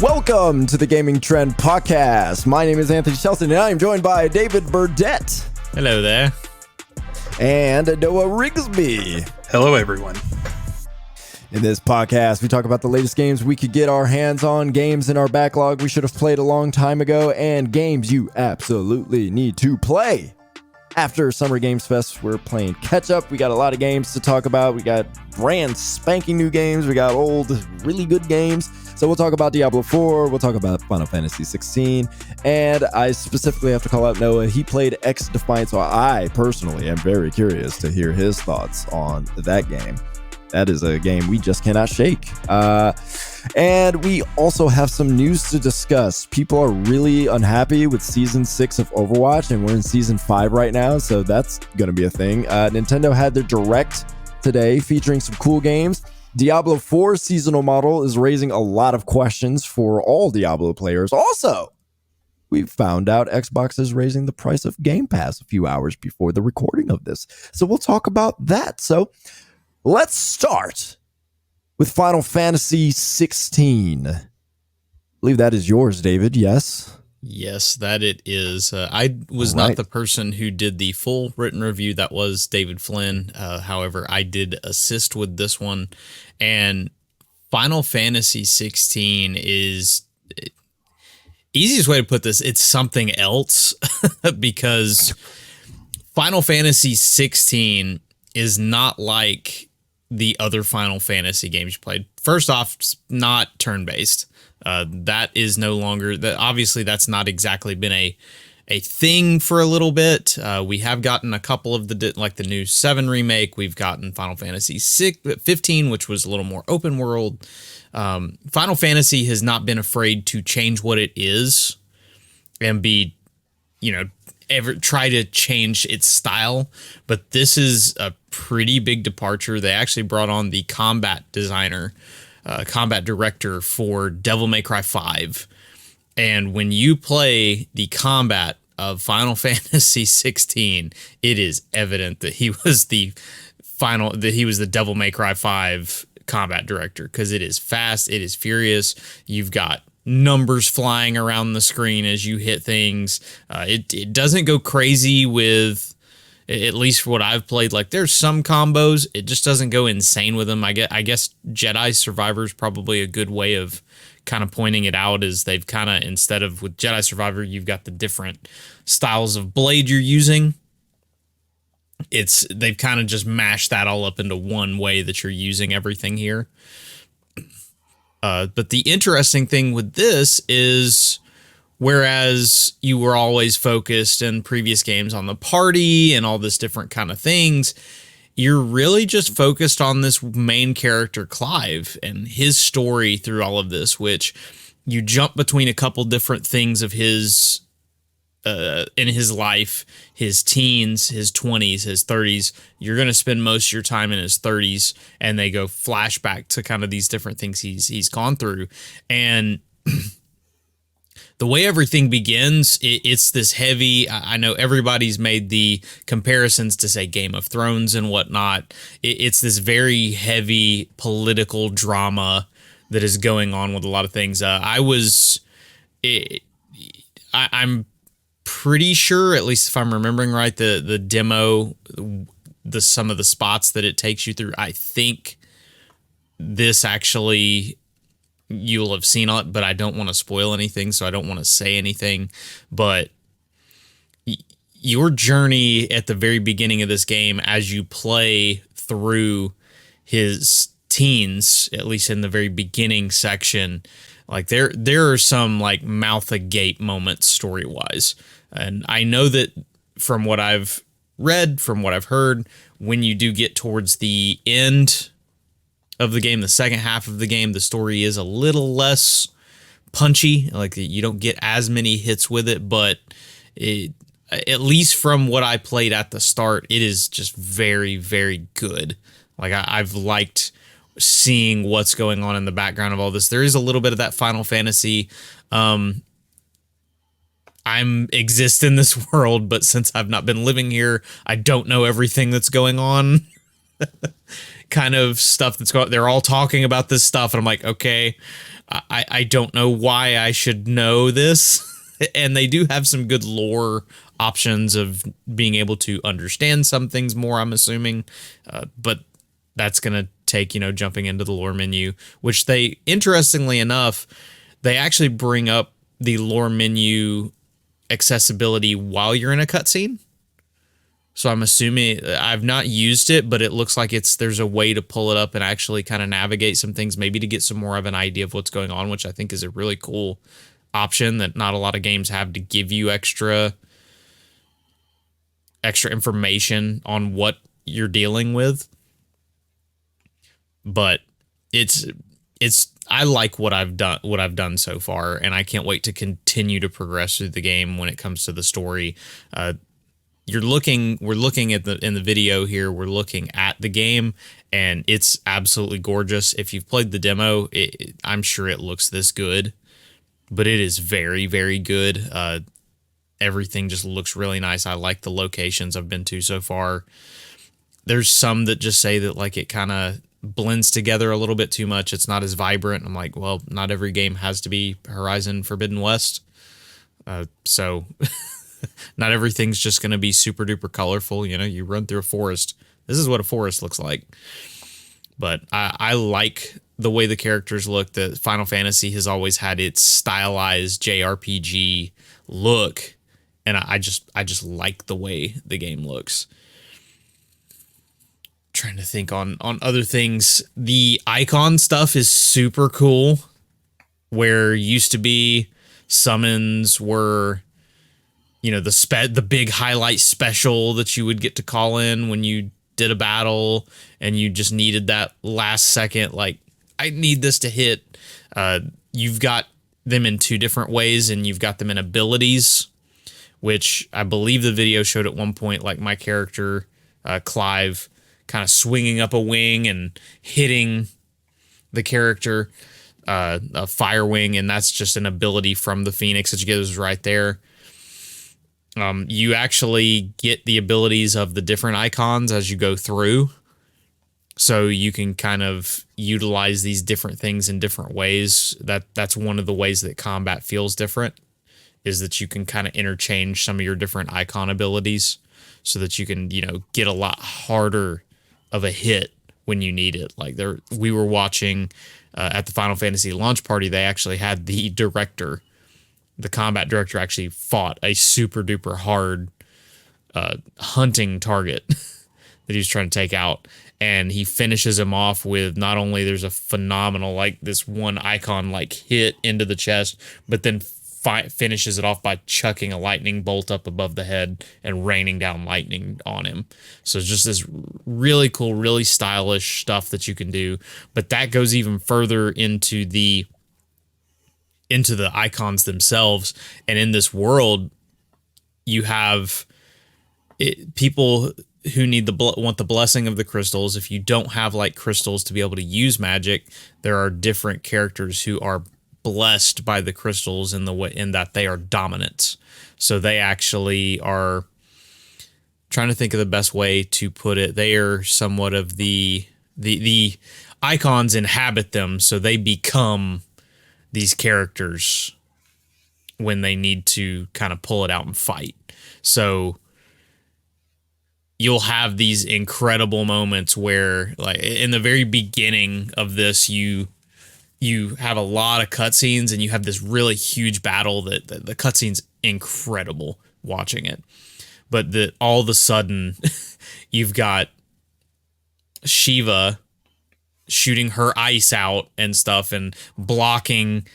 Welcome to the Gaming Trend Podcast. My name is Anthony Shelton, and I am joined by David Burdette. Hello there. And Noah Rigsby. Hello, everyone. In this podcast, we talk about the latest games we could get our hands on, games in our backlog we should have played a long time ago, and games you absolutely need to play. After Summer Games Fest, we're playing catch-up. We got a lot of games to talk about. We got brand spanking new games. We got old, really good games. So we'll talk about Diablo 4. We'll talk about Final Fantasy 16. And I specifically have to call out Noah. He played XDefiant, so I personally am very curious to hear his thoughts on that game. That is a game we just cannot shake. And we also have some news to discuss. People are really unhappy with Season 6 of Overwatch, and we're in Season 5 right now, so that's going to be a thing. Nintendo had their Direct today featuring some cool games. Diablo 4 seasonal model is raising a lot of questions for all Diablo players. Also, we found out Xbox is raising the price of Game Pass a few hours before the recording of this. So we'll talk about that. So let's start with Final Fantasy 16. I believe that is yours, David. Yes? Yes, that it is. I was not the person who did the full written review. That was David Flynn. However, I did assist with this one. And Final Fantasy 16 is, easiest way to put this, it's something else because Final Fantasy 16 is not like the other Final Fantasy games you played. First off, it's not turn-based. That is no longer, obviously that's not exactly been a thing for a little bit. We have gotten a couple of the new 7 remake. We've gotten Final Fantasy 15, which was a little more open world. Final Fantasy has not been afraid to change what it is and be, ever try to change its style, but this is a pretty big departure. They actually brought on the combat director for Devil May Cry 5. And when you play the combat of Final Fantasy 16, it is evident that he was the Devil May Cry 5 combat director, because it is fast, it is furious. You've got numbers flying around the screen as you hit things. It doesn't go crazy with, at least for what I've played. Like, there's some combos, it just doesn't go insane with them. I guess Jedi Survivor is probably a good way of kind of pointing it out, is they've kind of, instead of with Jedi Survivor, you've got the different styles of blade you're using. They've kind of just mashed that all up into one way that you're using everything here. But the interesting thing with this is, whereas you were always focused in previous games on the party and all this different kind of things, you're really just focused on this main character, Clive, and his story through all of this, which you jump between a couple different things of his in his life, his teens, his 20s, his 30s. You're going to spend most of your time in his 30s, and they go flashback to kind of these different things he's gone through. And the way everything begins, it's this heavy, I know everybody's made the comparisons to, say, Game of Thrones and whatnot. It's this very heavy political drama that is going on with a lot of things. I'm pretty sure, at least if I'm remembering right, the demo, some of the spots that it takes you through, I think this actually, you'll have seen it, but I don't want to spoil anything, so I don't want to say anything. But your journey at the very beginning of this game, as you play through his teens, at least in the very beginning section, like there are some like mouth agape moments story-wise. And I know that from what I've read, from what I've heard, when you do get towards the end of the game, the second half of the game, the story is a little less punchy. Like, you don't get as many hits with it, but at least from what I played at the start, it is just very, very good. Like, I've liked seeing what's going on in the background of all this. There is a little bit of that Final Fantasy, I'm exist in this world, but since I've not been living here, I don't know everything that's going on. kind of stuff that's going. They're all talking about this stuff, and I'm like, okay, I don't know why I should know this. And they do have some good lore options of being able to understand some things more, I'm assuming, but that's gonna take jumping into the lore menu, which they, interestingly enough, they actually bring up the lore menu accessibility while you're in a cutscene. So I'm assuming, I've not used it, but it looks like there's a way to pull it up and actually kind of navigate some things, maybe to get some more of an idea of what's going on, which I think is a really cool option that not a lot of games have, to give you extra information on what you're dealing with. But it's I like what I've done so far, and I can't wait to continue to progress through the game when it comes to the story. We're looking at in the video here, we're looking at the game, and it's absolutely gorgeous. If you've played the demo, I'm sure it looks this good, but it is very, very good. Everything just looks really nice. I like the locations I've been to so far. There's some that just say that like it kind of blends together a little bit too much. It's not as vibrant. I'm like, well, not every game has to be Horizon Forbidden West. So not everything's just going to be super duper colorful. You run through a forest. This is what a forest looks like. But I like the way the characters look. The Final Fantasy has always had its stylized JRPG look, and I just like the way the game looks. Trying to think on other things. The icon stuff is super cool. Where used to be summons were, the big highlight special that you would get to call in when you did a battle, and you just needed that last second, like, I need this to hit. You've got them in two different ways, and you've got them in abilities, which I believe the video showed at one point, like my character, Clive, kind of swinging up a wing and hitting the character, a fire wing, and that's just an ability from the Phoenix that you get is right there. You actually get the abilities of the different icons as you go through, so you can kind of utilize these different things in different ways. That's one of the ways that combat feels different, is that you can kind of interchange some of your different icon abilities so that you can, get a lot harder of a hit when you need it. Like we were watching at the Final Fantasy launch party, they actually had the combat director actually fought a super duper hard hunting target that he was trying to take out, and he finishes him off with, not only there's a phenomenal, like, this one icon like hit into the chest, but then finishes it off by chucking a lightning bolt up above the head and raining down lightning on him. So it's just this really cool, really stylish stuff that you can do. But that goes even further into the icons themselves. And in this world, you have people who want the blessing of the crystals. If you don't have like crystals to be able to use magic, there are different characters who are blessed by the crystals in that they are dominant. So they actually are, trying to think of the best way to put it, they are somewhat of the icons inhabit them, so they become these characters when they need to kind of pull it out and fight. So you'll have these incredible moments where, like, in the very beginning of this, you have a lot of cutscenes, and you have this really huge battle that the cutscene's incredible watching it. But all of a sudden, you've got Shiva shooting her ice out and stuff, and blocking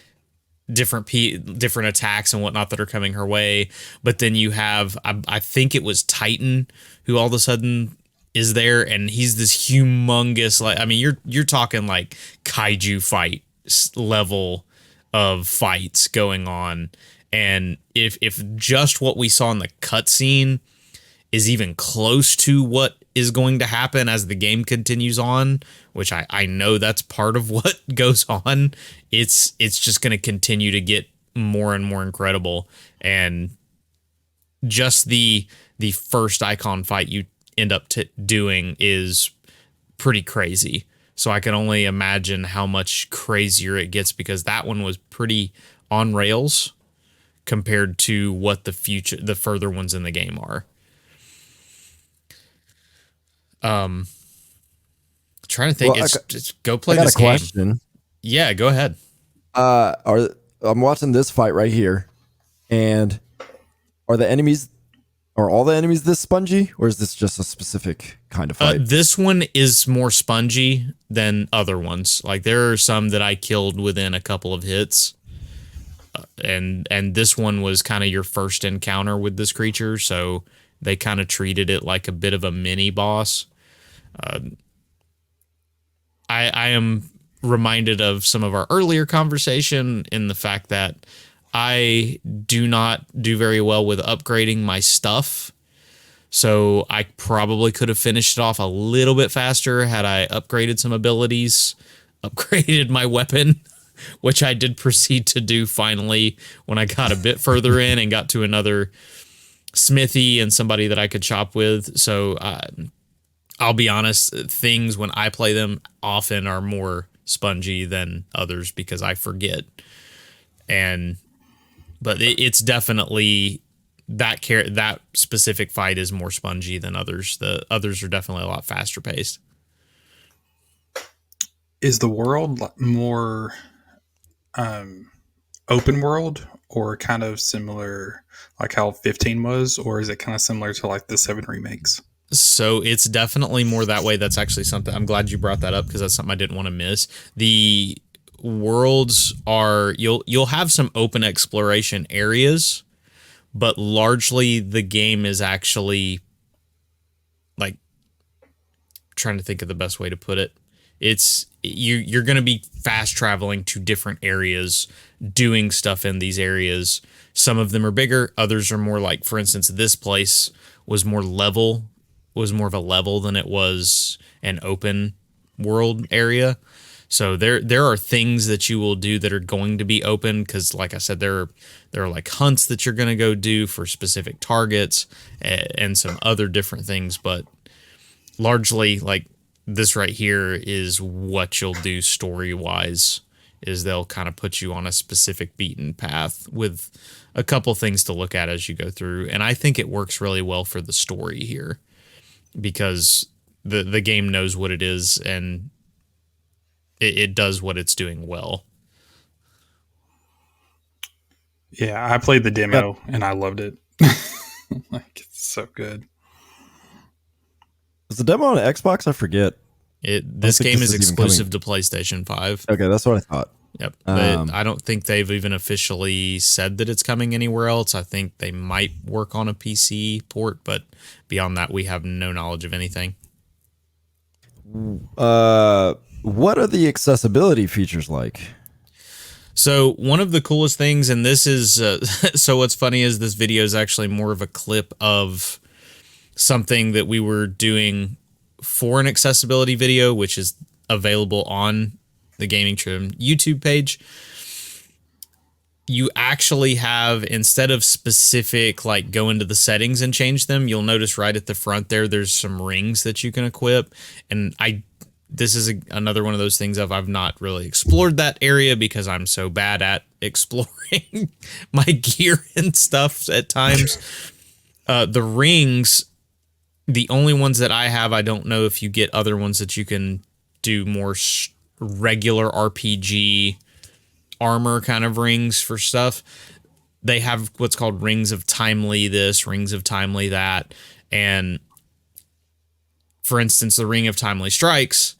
different attacks and whatnot that are coming her way. But then you have, I think it was Titan, who all of a sudden is there, and he's this humongous, like, I mean, you're talking like kaiju fight level of fights going on. And if just what we saw in the cutscene is even close to what is going to happen as the game continues on, which I know that's part of what goes on, it's just going to continue to get more and more incredible. And just the first icon fight you end up doing is pretty crazy. So I can only imagine how much crazier it gets, because that one was pretty on rails compared to what the further ones in the game are. Trying to think. Well, Just go play I got this a game. question. Yeah, go ahead. I'm watching this fight right here, and are all the enemies this spongy, or is this just a specific kind of fight? This one is more spongy than other ones. Like, there are some that I killed within a couple of hits, and this one was kind of your first encounter with this creature, so they kind of treated it like a bit of a mini boss. I am reminded of some of our earlier conversation in the fact that I do not do very well with upgrading my stuff. So I probably could have finished it off a little bit faster had I upgraded some abilities, upgraded my weapon, which I did proceed to do finally when I got a bit further in and got to another smithy and somebody that I could shop with. So I'll be honest, things when I play them often are more spongy than others because I forget. But it's definitely that specific fight is more spongy than others. The others are definitely a lot faster paced. Is the world more open world, or kind of similar like how 15 was, or is it kind of similar to like the 7 remakes? So it's definitely more that way. That's actually something I'm glad you brought that up, because that's something I didn't want to miss. The worlds are you'll have some open exploration areas, but largely the game is actually, like, trying to think of the best way to put it. It's you're going to be fast traveling to different areas, doing stuff in these areas. Some of them are bigger, others are more like, for instance, this place was more of a level than it was an open world area. So there are things that you will do that are going to be open, because, like I said, there are like hunts that you're going to go do for specific targets and some other different things. But largely, like, this right here is what you'll do story-wise, is they'll kind of put you on a specific beaten path with a couple things to look at as you go through. And I think it works really well for the story here, because the game knows what it is, and it does what it's doing well. Yeah, I played the demo and I loved it. Like, it's so good. Was the demo on Xbox? I forget. This game is exclusive to PlayStation 5. Okay, that's what I thought. Yep. But I don't think they've even officially said that it's coming anywhere else. I think they might work on a PC port, but beyond that, we have no knowledge of anything. What are the accessibility features like? So one of the coolest things, and this is, so what's funny is this video is actually more of a clip of something that we were doing for an accessibility video, which is available on the Gaming Trim YouTube page. You actually have, instead of specific, like, go into the settings and change them, you'll notice right at the front there's some rings that you can equip. And this is another one of those things I've not really explored that area, because I'm so bad at exploring my gear and stuff at times. The rings, the only ones that I have, I don't know if you get other ones that you can do more regular RPG armor kind of rings for stuff. They have what's called rings of timely this, rings of timely that. And for instance, the ring of timely strikes,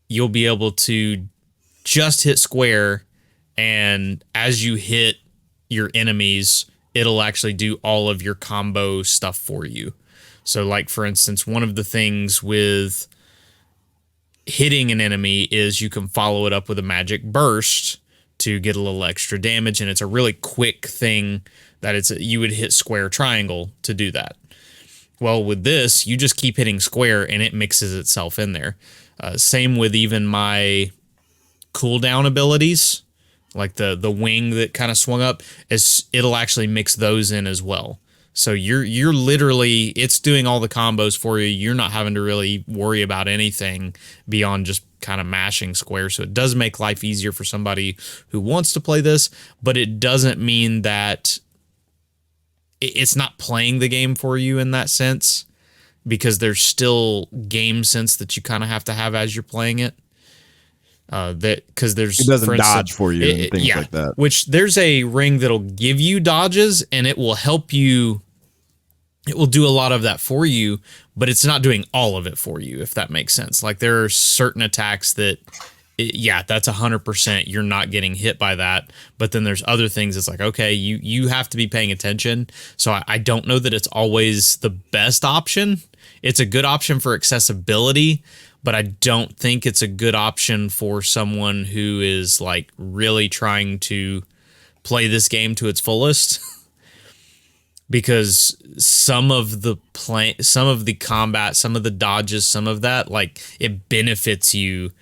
you'll be able to just hit square, and as you hit your enemies, it'll actually do all of your combo stuff for you. So, like, for instance, one of the things with hitting an enemy is you can follow it up with a magic burst to get a little extra damage, and it's a really quick thing that you would hit square triangle to do that. Well, with this, you just keep hitting square and it mixes itself in there. Same with even my cooldown abilities, like the wing that kind of swung up, it'll actually mix those in as well. So you're literally, it's doing all the combos for you. You're not having to really worry about anything beyond just kind of mashing square. So it does make life easier for somebody who wants to play this, but it doesn't mean that it's not playing the game for you in that sense, because there's still game sense that you kind of have to have as you're playing it. That because there's, it doesn't dodge for you and things like that. Which there's a ring that'll give you dodges and it will help you. It will do a lot of that for you, but it's not doing all of it for you, if that makes sense. Like there are certain attacks that, that's 100%. You're not getting hit by that. But then there's other things. It's like, okay, you have to be paying attention. So I don't know that it's always the best option. It's a good option for accessibility, but I don't think it's a good option for someone who is like really trying to play this game to its fullest. Because some of the combat, some of the dodges, some of that, like it benefits you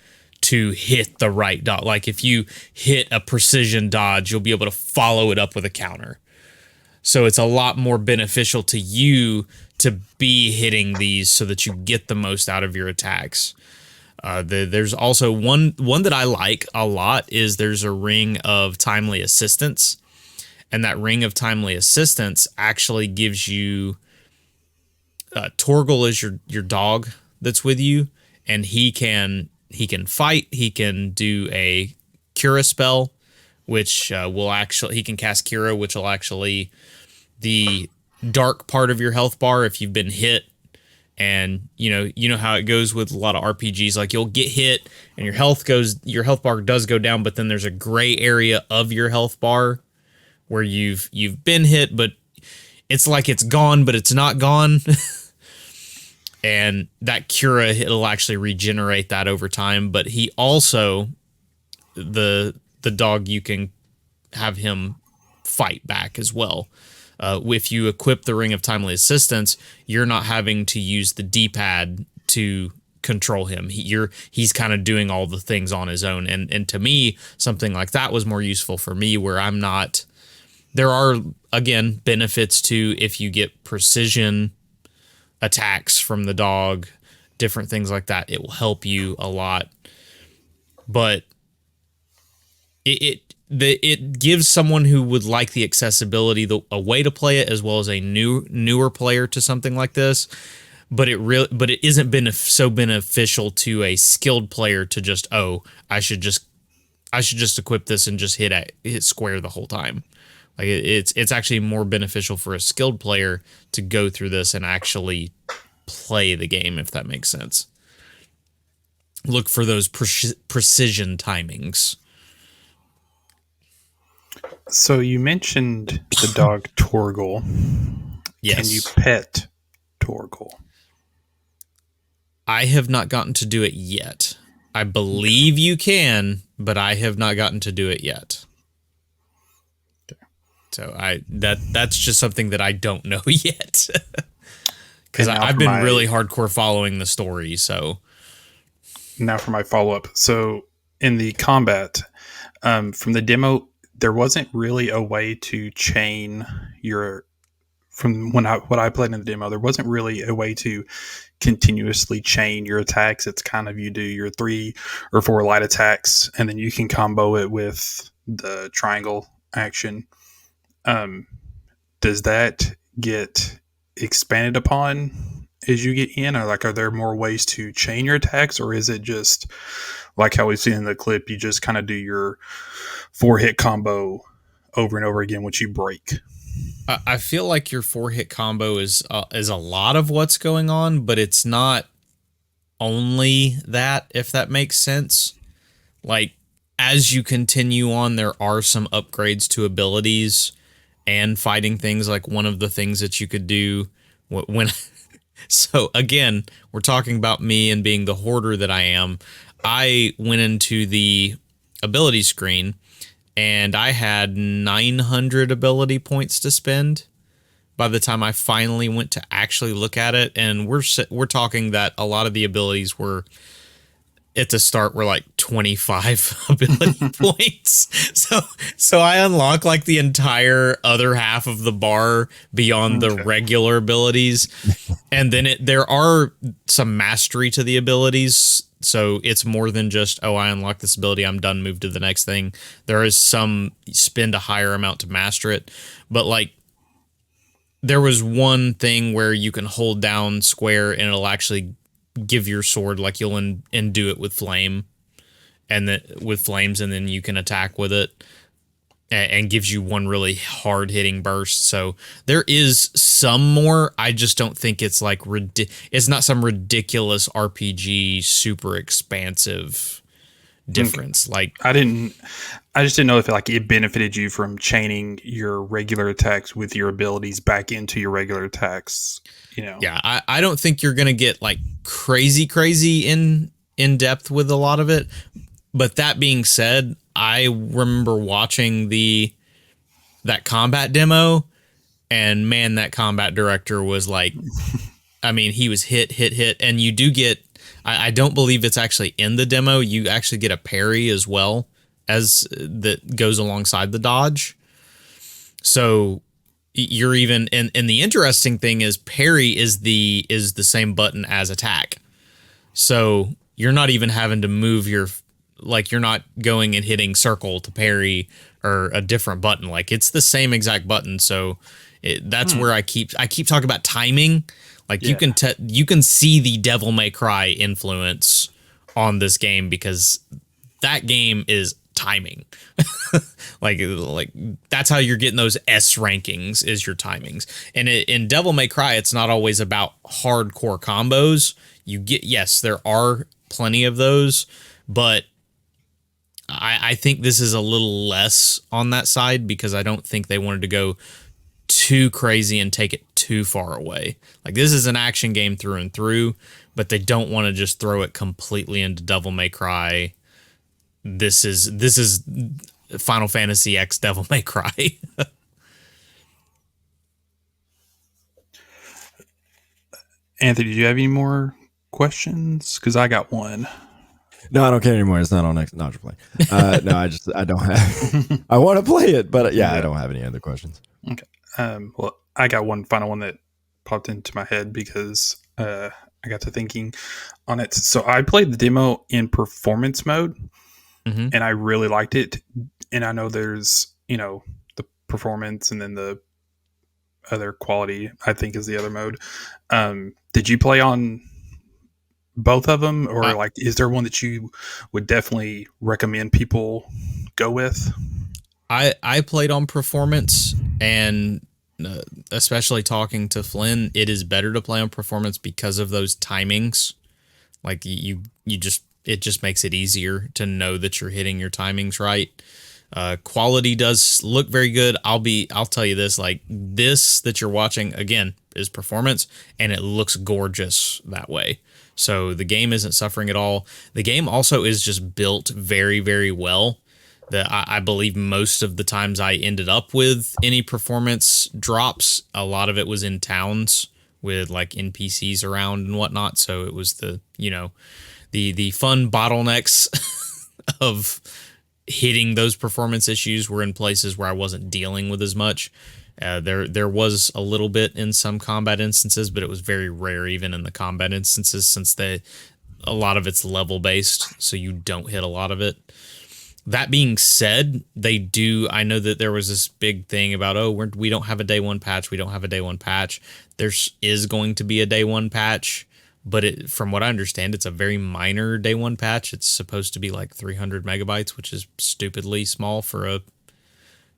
to hit the right dodge. Like if you hit a precision dodge, you'll be able to follow it up with a counter. So it's a lot more beneficial to you to be hitting these so that you get the most out of your attacks. There's also one that I like a lot is there's a ring of timely assistance. And that ring of timely assistance actually gives you Torgal is your dog that's with you, and he can fight. He can do a Cura spell, which he can cast Cura, which will actually the dark part of your health bar if you've been hit. And you know how it goes with a lot of RPGs, like you'll get hit and your health bar does go down, but then there's a gray area of your health bar where you've been hit, but it's like it's gone, but it's not gone. And that Cura, it'll actually regenerate that over time. But he also, the dog, you can have him fight back as well. If you equip the Ring of Timely Assistance, you're not having to use the D-pad to control him. He's kind of doing all the things on his own. And to me, something like that was more useful for me, where I'm not... There are, again, benefits to if you get precision attacks from the dog, different things like that. It will help you a lot. But it gives someone who would like the accessibility a way to play it, as well as a newer player to something like this. But it isn't so beneficial to a skilled player to just, I should just equip this and just hit square the whole time. Like it's actually more beneficial for a skilled player to go through this and actually play the game, if that makes sense. Look for those precision timings. So you mentioned the dog Torgal. Yes. Can you pet Torgal? I have not gotten to do it yet. I believe you can, but I have not gotten to do it yet. So that's just something that I don't know yet, because I've been really hardcore following the story. So now for my follow-up. So in the combat, from the demo, there wasn't really a way to chain what I played in the demo, there wasn't really a way to continuously chain your attacks. It's kind of, you do your 3 or 4 light attacks, and then you can combo it with the triangle action. Does that get expanded upon as you get in, or like, are there more ways to chain your attacks, or is it just like how we've seen in the clip, you just kind of do your 4-hit combo over and over again, which you break? I feel like your 4-hit combo is a lot of what's going on, but it's not only that, if that makes sense. Like, as you continue on, there are some upgrades to abilities and fighting things. Like one of the things that you could do when so again, we're talking about me and being the hoarder that I am. I went into the ability screen and I had 900 ability points to spend by the time I finally went to actually look at it. And we're talking that a lot of the abilities were at the start were like 25 ability points. So I unlock like the entire other half of the bar beyond the regular abilities. And then there are some mastery to the abilities. So it's more than just, oh, I unlock this ability, I'm done, move to the next thing. There is some spend a higher amount to master it. But like, there was one thing where you can hold down square and it'll actually give your sword, like you'll endue it with flame, and then with flames, and then you can attack with it, and gives you one really hard hitting burst. So there is some more. I just don't think it's like it's not some ridiculous RPG super expansive difference. Like I just didn't know if it benefited you from chaining your regular attacks with your abilities back into your regular attacks. Yeah, I don't think you're gonna get like crazy in depth with a lot of it. But that being said, I remember watching that combat demo, and man, that combat director was like, I mean, he was hit, and you do get. I don't believe it's actually in the demo. You actually get a parry as well as that goes alongside the dodge. So you're even, and the interesting thing is parry is the same button as attack. So you're not even having to move you're not going and hitting circle to parry or a different button. Like it's the same exact button. So that's where I keep talking about timing. Like you can see the Devil May Cry influence on this game, because that game is timing. like that's how you're getting those S rankings, is your timings. And in Devil May Cry, it's not always about hardcore combos. Yes, there are plenty of those, but I think this is a little less on that side, because I don't think they wanted to go too crazy and take it too far away. Like this is an action game through and through, but they don't want to just throw it completely into Devil May Cry. This is Final Fantasy X Devil May Cry. Anthony, do you have any more questions? Because I got one. No, I don't care anymore. It's not on next. Not to play. No, I don't have. I want to play it, but yeah, I don't have any other questions. Okay. Well, I got one final one that popped into my head because I got to thinking on it. So I played the demo in performance mode, and I really liked it. And I know there's, the performance and then the other quality, I think, is the other mode. Did you play on both of them, or is there one that you would definitely recommend people go with? I played on performance, and especially talking to Flynn, it is better to play on performance because of those timings. Like it just makes it easier to know that you're hitting your timings right. Quality does look very good. I'll tell you this, like this that you're watching again is performance, and it looks gorgeous that way. So the game isn't suffering at all. The game also is just built very, very well. I believe most of the times I ended up with any performance drops, a lot of it was in towns with like NPCs around and whatnot. So it was the fun bottlenecks of hitting those performance issues were in places where I wasn't dealing with as much. There was a little bit in some combat instances, but it was very rare even in the combat instances, since a lot of it's level based, so you don't hit a lot of it. That being said, I know that there was this big thing about, we don't have a day one patch. We don't have a day one patch. There is going to be a day one patch, but from what I understand, it's a very minor day one patch. It's supposed to be like 300 megabytes, which is stupidly small for a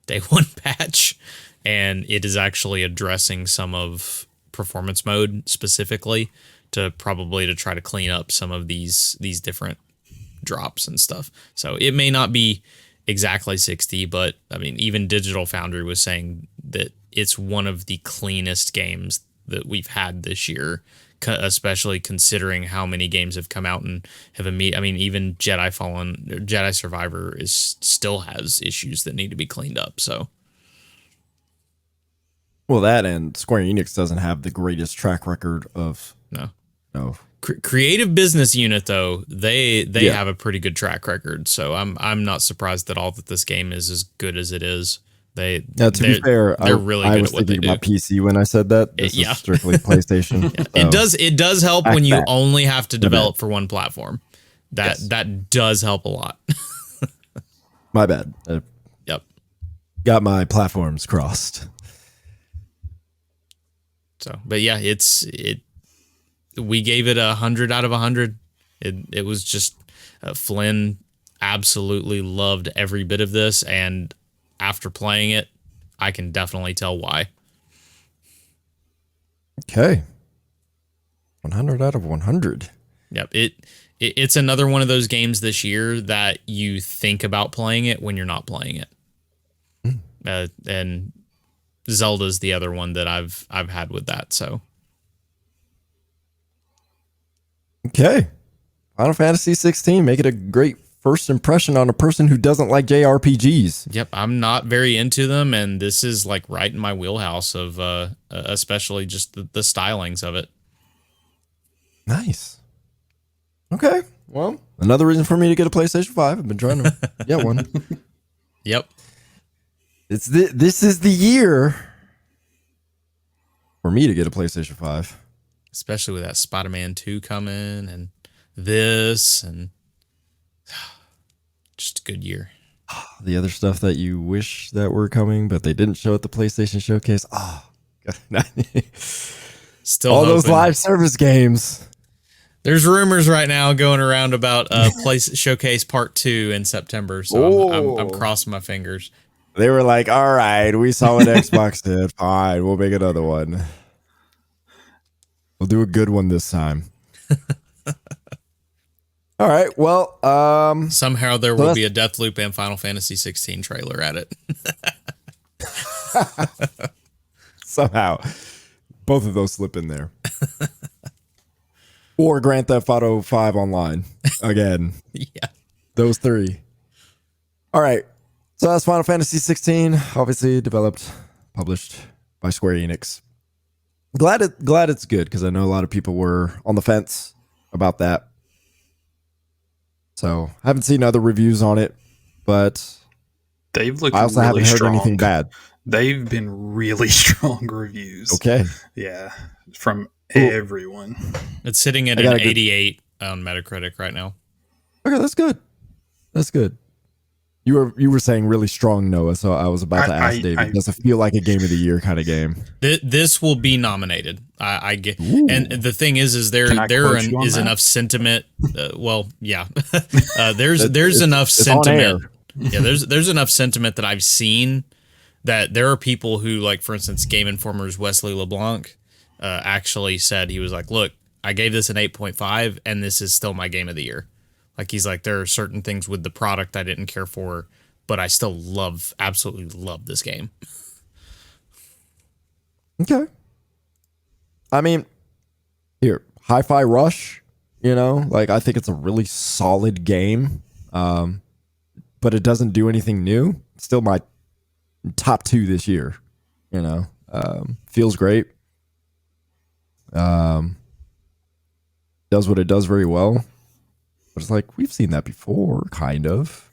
day one patch. And it is actually addressing some of performance mode specifically to try to clean up some of these different drops and stuff. So it may not be exactly 60, but I mean, even Digital Foundry was saying that it's one of the cleanest games that we've had this year, especially considering how many games have come out and have even Jedi Survivor still has issues that need to be cleaned up. So. Well, that and Square Enix doesn't have the greatest track record of No. Creative business unit though, they Yeah. have a pretty good track record. So I'm not surprised at all that this game is as good as it is. Now, to be fair, they're really I good was at what they thinking do. about PC when I said that. This Yeah. is strictly PlayStation. It does help Back when you back. only have to bad. develop for one platform. Yes. That does help a lot. My bad. Yep. Got my platforms crossed. So, but yeah, we gave it 100 out of 100. It was just Flynn absolutely loved every bit of this, and after playing it, I can definitely tell why. Okay. 100 out of 100. Yep. It's another one of those games this year that you think about playing it when you're not playing it. And Zelda's the other one that I've had with that. So Okay. Final Fantasy 16. Make it a great first impression on a person who doesn't like JRPGs. yep, I'm not very into them, and this is like right in my wheelhouse of especially just the stylings of it. Nice. Okay. Well, another reason for me to get a PlayStation 5. I've been trying to get one. Yep. This is the year for me to get a PlayStation 5. Especially with that Spider-Man 2 coming and this and just a good year. The other stuff that you wish that were coming, but they didn't show at the PlayStation Showcase. Still all those hoping. live service games. There's rumors right now going around about Place Showcase Part 2 in September, so I'm crossing my fingers. They were like, all right, we saw what Xbox did. Fine, we'll make another one. We'll do a good one this time. All right, well, Somehow there will be a Deathloop and Final Fantasy 16 trailer at it. somehow both of those slip in there. Or Grand Theft Auto 5 online again. Yeah. Those three. All right. So that's Final Fantasy 16, obviously developed, published by Square Enix. Glad it's good, because I know a lot of people were on the fence about that. So I haven't seen other reviews on it, but They've looked I also really haven't heard strong. anything bad. They've been really strong reviews. Okay. Yeah, from everyone. It's sitting at an 88 on Metacritic right now. Okay, that's good. That's good. You were saying really strong, Noah, so I was about to ask David, does it feel like a game of the year kind of game? This will be nominated. I get, and the thing is there is enough sentiment. Well, yeah, there's enough sentiment. Yeah, there's enough sentiment that I've seen that there are people who, like, for instance, Game Informer's Wesley LeBlanc actually said, he was like, look, I gave this an 8.5 and this is still my game of the year. Like, he's like, there are certain things with the product I didn't care for, but I still absolutely love this game. Okay. I mean, here, Hi-Fi Rush, like, I think it's a really solid game, but it doesn't do anything new. It's still my top 2 this year, feels great. Does what it does very well. But it's like, we've seen that before, kind of.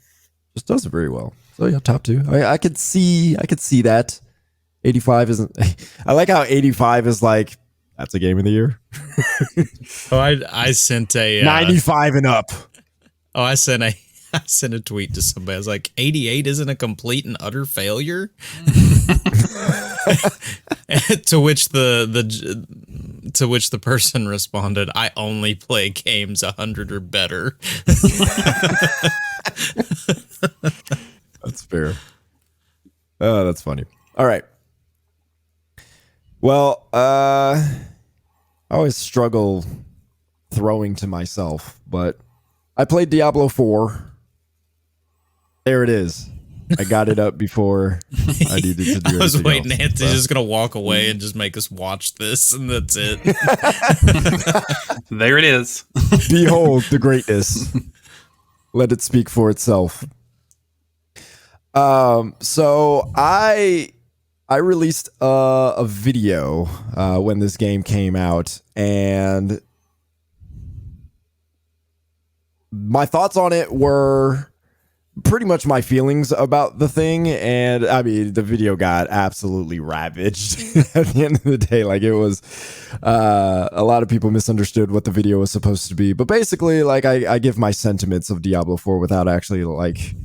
Just does it very well. So yeah, top 2. I could see that. 85 isn't. I like how 85 is like, that's a game of the year. Oh, I sent a 95 and up. Oh, I sent a tweet to somebody. I was like, 88 isn't a complete and utter failure. To which the person responded, I only play games 100 or better. That's fair. Oh, that's funny. All right. Well, I always struggle throwing to myself, but I played Diablo 4. There it is. I got it up before I needed to do it. I was waiting. Anthony's just going to walk away and just make us watch this, and that's it. There it is. Behold the greatness. Let it speak for itself. So I released a video when this game came out, and my thoughts on it were pretty much my feelings about the thing. And I mean, the video got absolutely ravaged at the end of the day. Like, it was a lot of people misunderstood what the video was supposed to be. But basically, like, I give my sentiments of Diablo 4 without actually, like,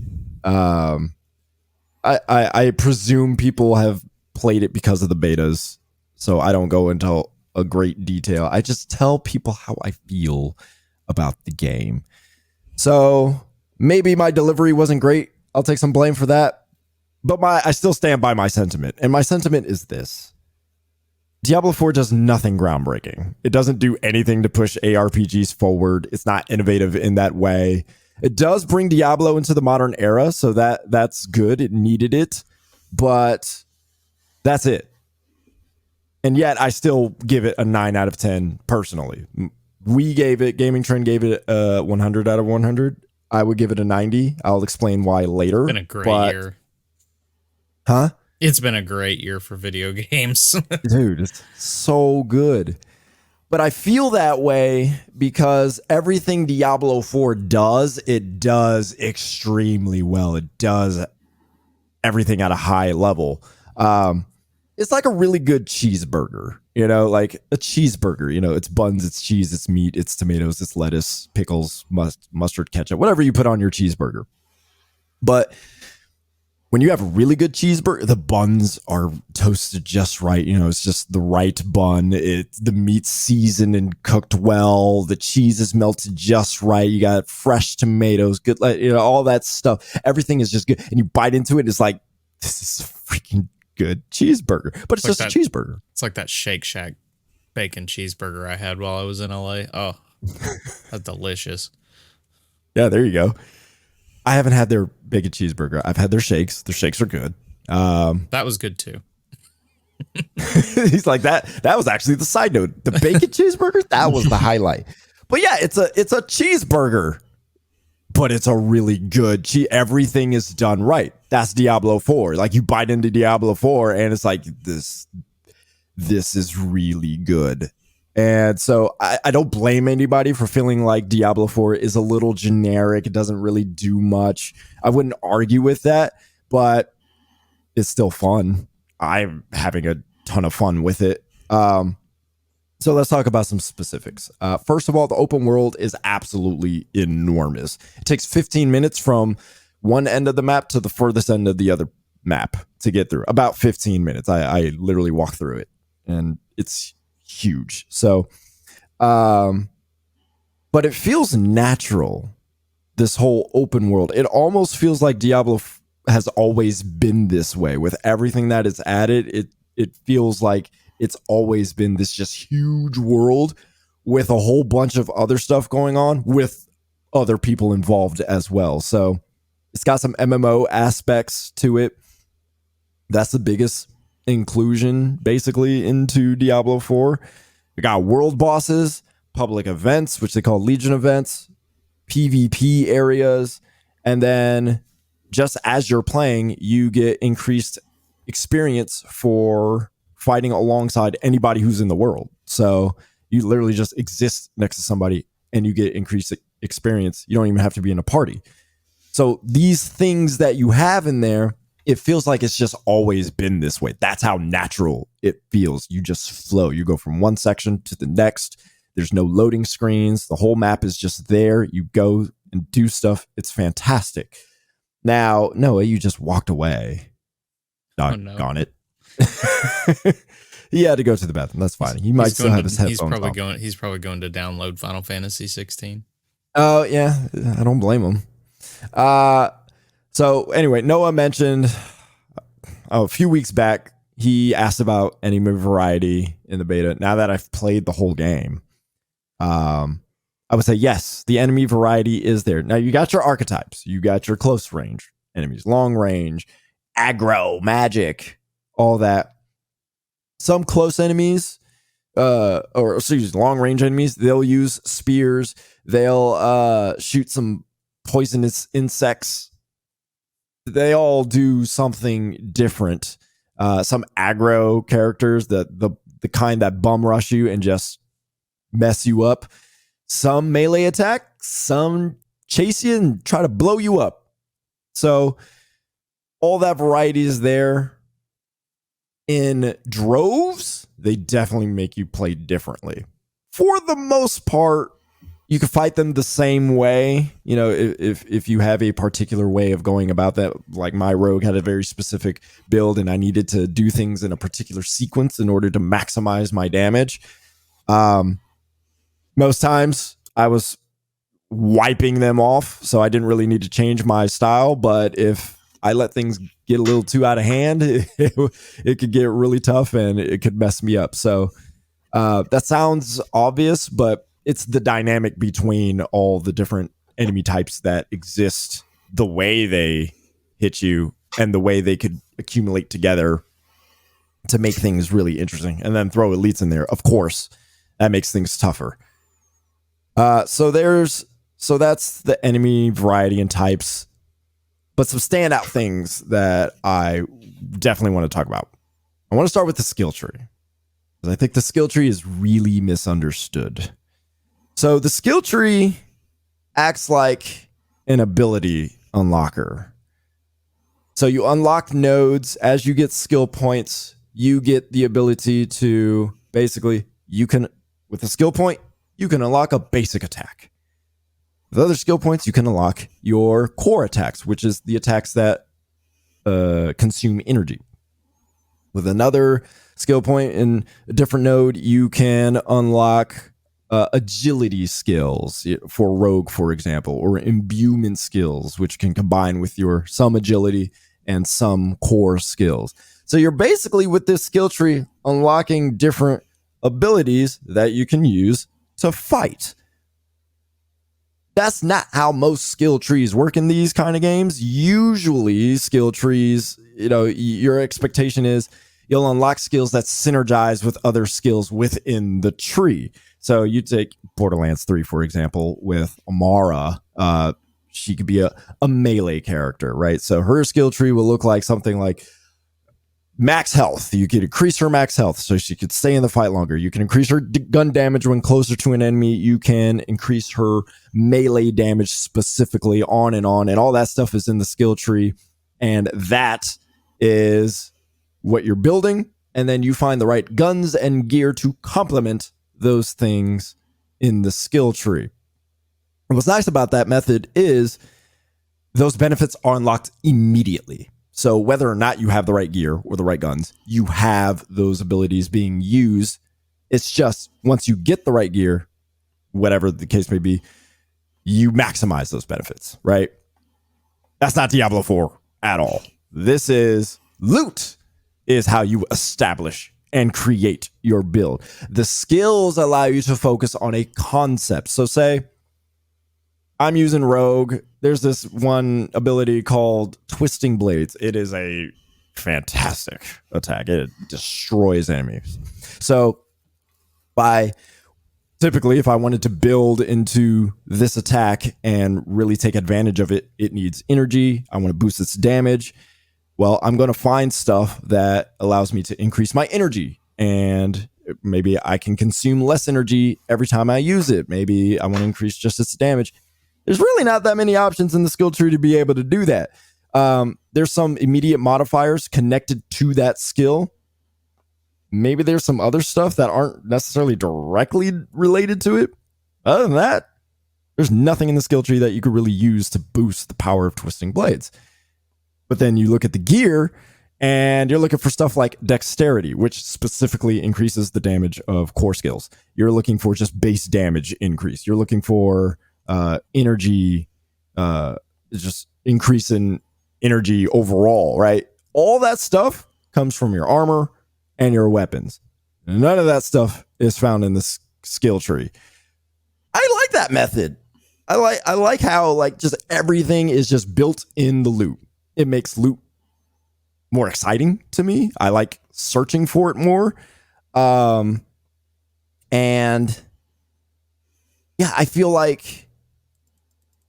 I presume people have played it because of the betas. So I don't go into a great detail. I just tell people how I feel about the game. So maybe my delivery wasn't great. I'll take some blame for that. But I still stand by my sentiment. And my sentiment is this. Diablo 4 does nothing groundbreaking. It doesn't do anything to push ARPGs forward. It's not innovative in that way. It does bring Diablo into the modern era, so that's good. It needed it. But that's it. And yet I still give it a 9 out of 10 personally. Gaming Trend gave it a 100 out of 100. I would give it a 90. I'll explain why later. It's been a great year. Huh? It's been a great year for video games. Dude, it's so good. But I feel that way because everything Diablo 4 does, it does extremely well. It does everything at a high level. It's like a really good cheeseburger, like a cheeseburger, it's buns, it's cheese, it's meat, it's tomatoes, it's lettuce, pickles, mustard, ketchup, whatever you put on your cheeseburger. But when you have a really good cheeseburger, the buns are toasted just right. It's just the right bun. The meat's seasoned and cooked well. The cheese is melted just right. You got fresh tomatoes, good, all that stuff. Everything is just good. And you bite into it, it's like, this is freaking good cheeseburger, but it's just a cheeseburger. It's like that Shake Shack bacon cheeseburger I had while I was in LA. Oh, that's delicious. Yeah, there you go. I haven't had their bacon cheeseburger. I've had their shakes. Their shakes are good. That was good too. He's like, that was actually the side note. The bacon cheeseburger, that was the highlight. But yeah, it's a cheeseburger, but it's a really good everything is done right. That's Diablo 4. Like, you bite into Diablo 4 and it's like, this is really good. And so I don't blame anybody for feeling like Diablo 4 is a little generic. It doesn't really do much. I wouldn't argue with that, but it's still fun. I'm having a ton of fun with it. So let's talk about some specifics. First of all, the open world is absolutely enormous. It takes 15 minutes from one end of the map to the furthest end of the other map to get through. About 15 minutes. I literally walk through it, and it's huge. So, but it feels natural, this whole open world. It almost feels like Diablo has always been this way. With everything that is added, it feels like it's always been this just huge world with a whole bunch of other stuff going on with other people involved as well. So it's got some MMO aspects to it. That's the biggest inclusion basically into Diablo 4. We got world bosses, public events, which they call Legion events, PvP areas, and then just as you're playing, you get increased experience for fighting alongside anybody who's in the world. So you literally just exist next to somebody and you get increased experience. You don't even have to be in a party. So these things that you have in there, it feels like it's just always been this way. That's how natural it feels. You just flow. You go from one section to the next. There's no loading screens. The whole map is just there. You go and do stuff. It's fantastic. Now, Noah, you just walked away. Doggone it. He had to go to the bathroom. That's fine. He might still have his headphones on. He's probably going to download Final Fantasy 16. Oh, yeah. I don't blame him. So anyway, Noah mentioned a few weeks back, he asked about enemy variety in the beta. Now that I've played the whole game, I would say yes, the enemy variety is there. Now you got your archetypes. You got your close range enemies, long range, aggro, magic, all that. Some close enemies, long range enemies, they'll use spears. They'll shoot some poisonous insects. They all do something different. Some aggro characters, the kind that bum rush you and just mess you up. Some melee attack, some chase you and try to blow you up. So all that variety is there. In droves, they definitely make you play differently. For the most part, you can fight them the same way. You know, if you have a particular way of going about that, like my rogue had a very specific build and I needed to do things in a particular sequence in order to maximize my damage. Most times I was wiping them off, so I didn't really need to change my style. But if I let things get a little too out of hand, it could get really tough and it could mess me up. So that sounds obvious, but it's the dynamic between all the different enemy types that exist, the way they hit you and the way they could accumulate together to make things really interesting. And then throw elites in there. Of course, that makes things tougher. So that's the enemy variety and types. But some standout things that I definitely want to talk about. I want to start with the skill tree, because I think the skill tree is really misunderstood. So the skill tree acts like an ability unlocker. So you unlock nodes as you get skill points. You get the ability to basically, with a skill point, you can unlock a basic attack. With other skill points, you can unlock your core attacks, which is the attacks that consume energy. With another skill point in a different node, you can unlock agility skills for rogue, for example, or imbuement skills, which can combine with your some agility and some core skills. So you're basically, with this skill tree, unlocking different abilities that you can use to fight. That's not how most skill trees work in these kind of games. Usually skill trees, your expectation is you'll unlock skills that synergize with other skills within the tree. So you take Borderlands 3, for example, with Amara. She could be a melee character, right? So her skill tree will look like something like max health. You could increase her max health so she could stay in the fight longer. You can increase her gun damage when closer to an enemy. You can increase her melee damage specifically, on. And all that stuff is in the skill tree. And that is what you're building. And then you find the right guns and gear to complement those things in the skill tree. And what's nice about that method is those benefits are unlocked immediately. So whether or not you have the right gear or the right guns, you have those abilities being used. It's just once you get the right gear, whatever the case may be, you maximize those benefits, right? That's not Diablo 4 at all. This is loot is how you establish and create your build. The skills allow you to focus on a concept. So say I'm using Rogue. There's this one ability called Twisting Blades. It is a fantastic attack. It destroys enemies. So typically, if I wanted to build into this attack and really take advantage of it, it needs energy. I want to boost its damage. Well, I'm going to find stuff that allows me to increase my energy, and maybe I can consume less energy every time I use it. Maybe I want to increase just its damage. There's really not that many options in the skill tree to be able to do that. There's some immediate modifiers connected to that skill. Maybe there's some other stuff that aren't necessarily directly related to it. Other than that, there's nothing in the skill tree that you could really use to boost the power of Twisting Blades. But then you look at the gear and you're looking for stuff like dexterity, which specifically increases the damage of core skills. You're looking for just base damage increase. You're looking for energy, just increase in energy overall, right? All that stuff comes from your armor and your weapons. None of that stuff is found in the skill tree. I like that method. I like how just everything is just built in the loot. It makes loot more exciting to me. I like searching for it more. And yeah, I feel like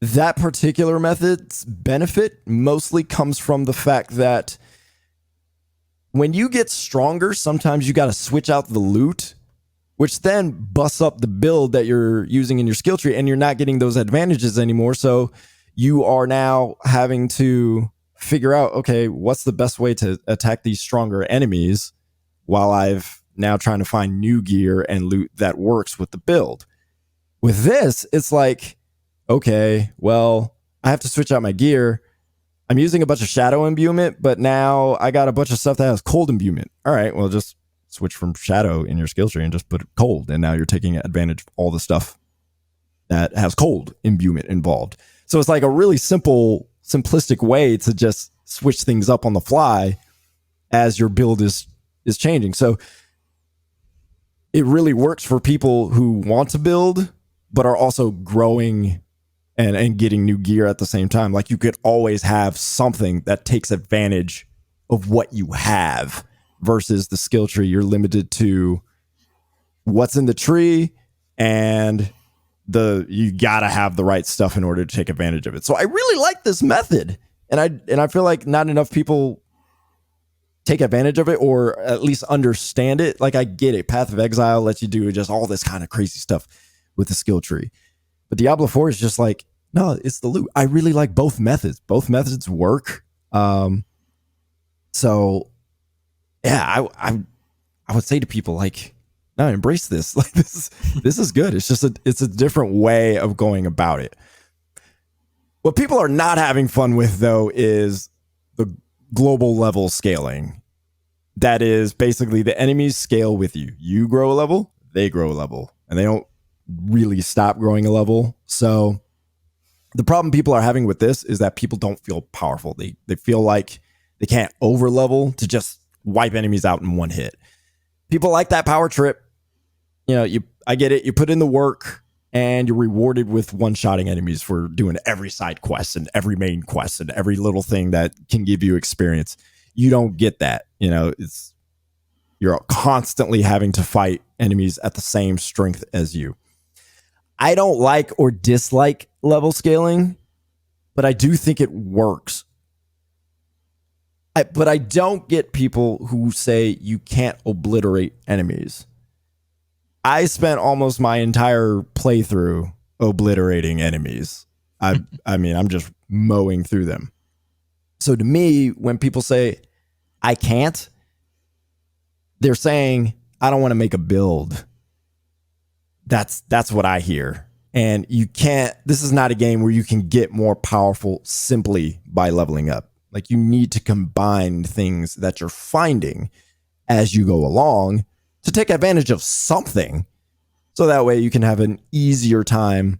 that particular method's benefit mostly comes from the fact that when you get stronger, sometimes you got to switch out the loot which then busts up the build that you're using in your skill tree, and you're not getting those advantages anymore. So you are now having to figure out, okay, what's the best way to attack these stronger enemies while I've now trying to find new gear and loot that works with the build. With this, it's like, okay, well, I have to switch out my gear. I'm using a bunch of shadow imbuement, but now I got a bunch of stuff that has cold imbuement. All right, well, just switch from shadow in your skill tree and just put it cold. And now you're taking advantage of all the stuff that has cold imbuement involved. So it's like a really simplistic way to just switch things up on the fly as your build is changing. So it really works for people who want to build, but are also growing and getting new gear at the same time. Like you could always have something that takes advantage of what you have versus the skill tree. You're limited to what's in the tree, and you gotta have the right stuff in order to take advantage of it. So I really like this method, and I feel like not enough people take advantage of it, or at least understand it. Like I get it, Path of Exile lets you do just all this kind of crazy stuff with the skill tree, but Diablo 4 is just like, no, it's the loot. I really like both methods. Both methods work. So yeah, I would say to people like, no, embrace this. Like this is good. It's just it's a different way of going about it. What people are not having fun with though is the global level scaling. That is basically the enemies scale with you. You grow a level, they grow a level, and they don't really stop growing a level. So the problem people are having with this is that people don't feel powerful. They feel like they can't over level to just wipe enemies out in one hit. People like that power trip. You know, I get it. You put in the work and you're rewarded with one-shotting enemies for doing every side quest and every main quest and every little thing that can give you experience. You don't get that. You know, you're constantly having to fight enemies at the same strength as you. I don't like or dislike level scaling, but I do think it works. But I don't get people who say you can't obliterate enemies. I spent almost my entire playthrough obliterating enemies. I mean, I'm just mowing through them. So to me, when people say I can't, they're saying I don't want to make a build. That's what I hear. And you can't, this is not a game where you can get more powerful simply by leveling up. Like you need to combine things that you're finding as you go along to take advantage of something. So that way you can have an easier time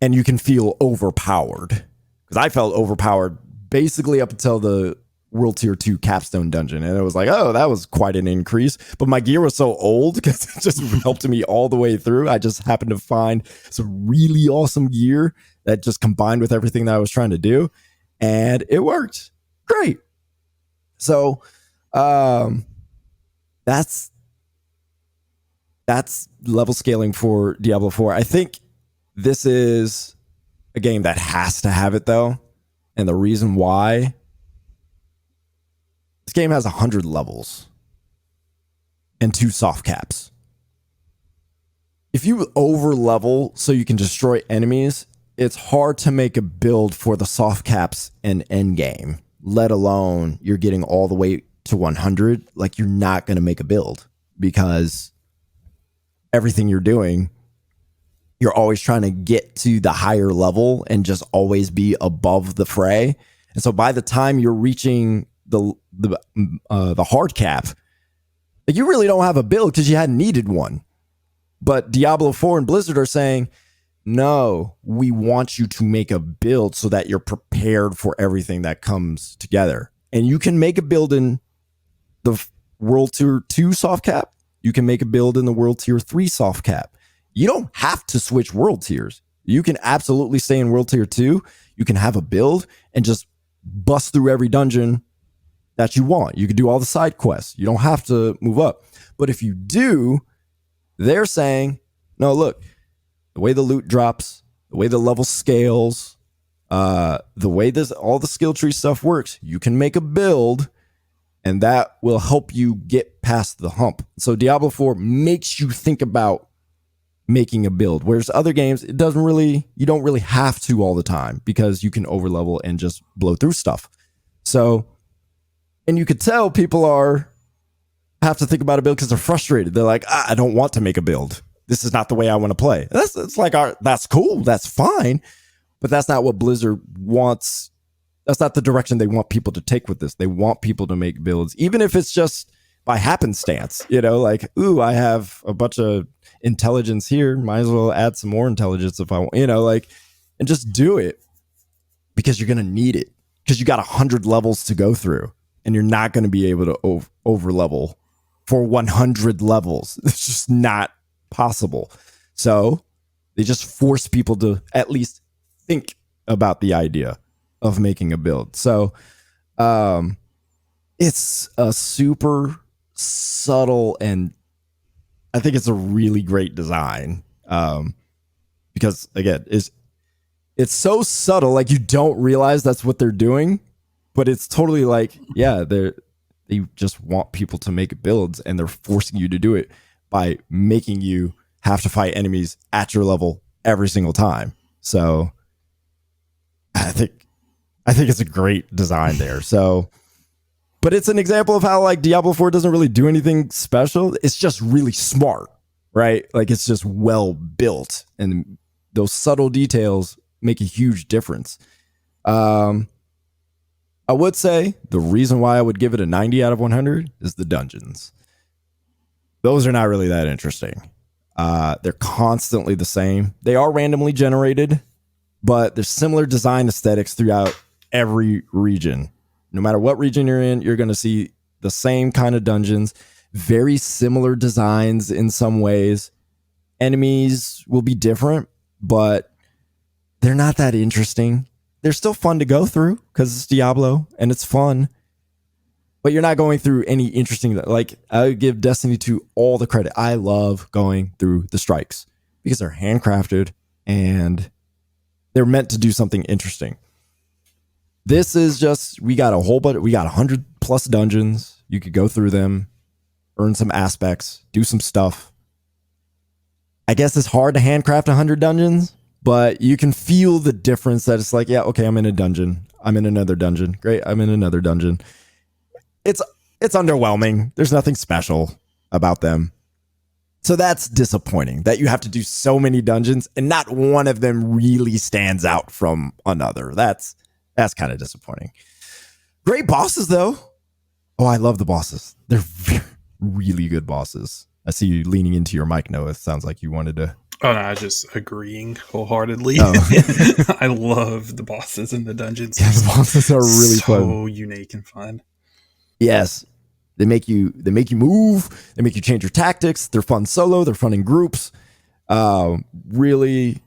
and you can feel overpowered. Because I felt overpowered basically up until the World Tier 2 capstone dungeon. And it was like, oh, that was quite an increase. But my gear was so old because it just helped me all the way through. I just happened to find some really awesome gear that just combined with everything that I was trying to do. And it worked great. So that's level scaling for Diablo 4. I think this is a game that has to have it though. And the reason why, this game has 100 levels and 2 soft caps. If you over level so you can destroy enemies, it's hard to make a build for the soft caps and end game, let alone you're getting all the way to 100. Like you're not going to make a build because everything you're doing, you're always trying to get to the higher level and just always be above the fray. And so by the time you're reaching the hard cap, like you really don't have a build because you hadn't needed one. But Diablo 4 and Blizzard are saying, no, we want you to make a build so that you're prepared for everything that comes together. And you can make a build in the World Tier 2 soft cap. You can make a build in the World Tier 3 soft cap. You don't have to switch world tiers. You can absolutely stay in World Tier 2. You can have a build and just bust through every dungeon that you want. You can do all the side quests. You don't have to move up. But if you do, they're saying, no, look, the way the loot drops, the way the level scales, the way all the skill tree stuff works, you can make a build And that will help you get past the hump. So Diablo 4 makes you think about making a build, whereas other games, you don't really have to all the time because you can overlevel and just blow through stuff. So, and you could tell people have to think about a build because they're frustrated. They're like, I don't want to make a build. This is not the way I want to play. That's cool. That's fine. But that's not what Blizzard wants. That's not the direction they want people to take with this. They want people to make builds, even if it's just by happenstance, like, ooh, I have a bunch of intelligence here. Might as well add some more intelligence if I want, and just do it because you're going to need it because you got 100 levels to go through and you're not going to be able to over level for 100 levels. It's just not possible. So they just force people to at least think about the idea of making a build. So it's a super subtle, and I think it's a really great design because again, it's so subtle, like you don't realize that's what they're doing, but it's totally like, yeah, they just want people to make builds and they're forcing you to do it by making you have to fight enemies at your level every single time. So I think it's a great design there. So, but it's an example of how like Diablo 4 doesn't really do anything special. It's just really smart, right? Like it's just well built, and those subtle details make a huge difference. I would say the reason why I would give it a 90 out of 100 is the dungeons. Those are not really that interesting. They're constantly the same. They are randomly generated, but there's similar design aesthetics throughout every region. No matter what region you're in, you're going to see the same kind of dungeons, very similar designs in some ways. Enemies will be different, but they're not that interesting. They're still fun to go through because it's Diablo and it's fun, but you're not going through any interesting, like I would give Destiny 2 all the credit. I love going through the strikes because they're handcrafted and they're meant to do something interesting. This is just, we got 100 plus dungeons. You could go through them, earn some aspects, do some stuff. I guess it's hard to handcraft 100 dungeons, but you can feel the difference that it's like, yeah, okay, I'm in a dungeon. I'm in another dungeon. Great, I'm in another dungeon. It's underwhelming. There's nothing special about them. So that's disappointing that you have to do so many dungeons and not one of them really stands out from another. That's kind of disappointing. Great bosses, though. Oh, I love the bosses. They're really good bosses. I see you leaning into your mic, Noah. It sounds like you wanted to. Oh, no, I was just agreeing wholeheartedly. Oh. I love the bosses in the dungeons. Yeah, the bosses are really fun. So unique and fun. Yes. They make you move. They make you change your tactics. They're fun solo. They're fun in groups. Really,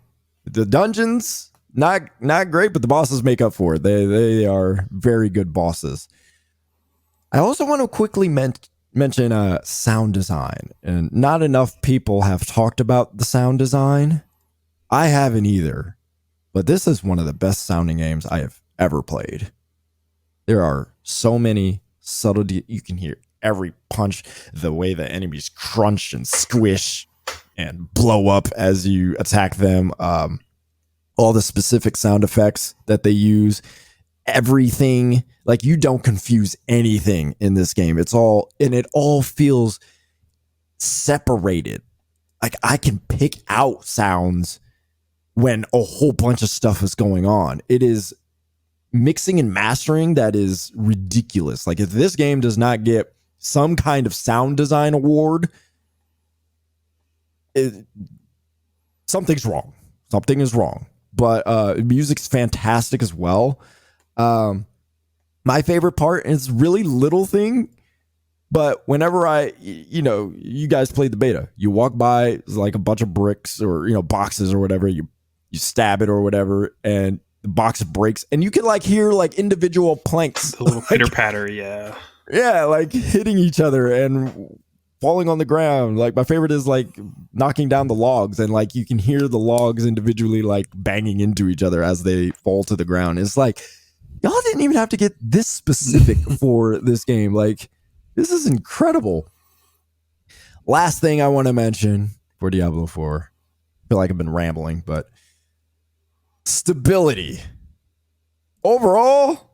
the dungeons, not great, but the bosses make up for it. They are very good bosses. I also want to quickly mention sound design, and not enough people have talked about the sound design. I haven't either, but this is one of the best sounding games I have ever played. There are so many subtlety. You can hear every punch, the way the enemies crunch and squish and blow up as you attack them. All the specific sound effects that they use, everything, like you don't confuse anything in this game. It all feels separated. Like I can pick out sounds when a whole bunch of stuff is going on. It is mixing and mastering that is ridiculous. Like if this game does not get some kind of sound design award, something's wrong. Something is wrong. But music's fantastic as well. My favorite part is really little thing, but whenever you guys played the beta, you walk by like a bunch of bricks or boxes or whatever, you stab it or whatever, and the box breaks, and you can like hear like individual planks, the little pitter patter, yeah, like hitting each other and falling on the ground. Like my favorite is like knocking down the logs, and like you can hear the logs individually like banging into each other as they fall to the ground. It's like y'all didn't even have to get this specific for this game. Like, this is incredible. Last thing I want to mention for Diablo 4. I feel like I've been rambling, but stability. Overall,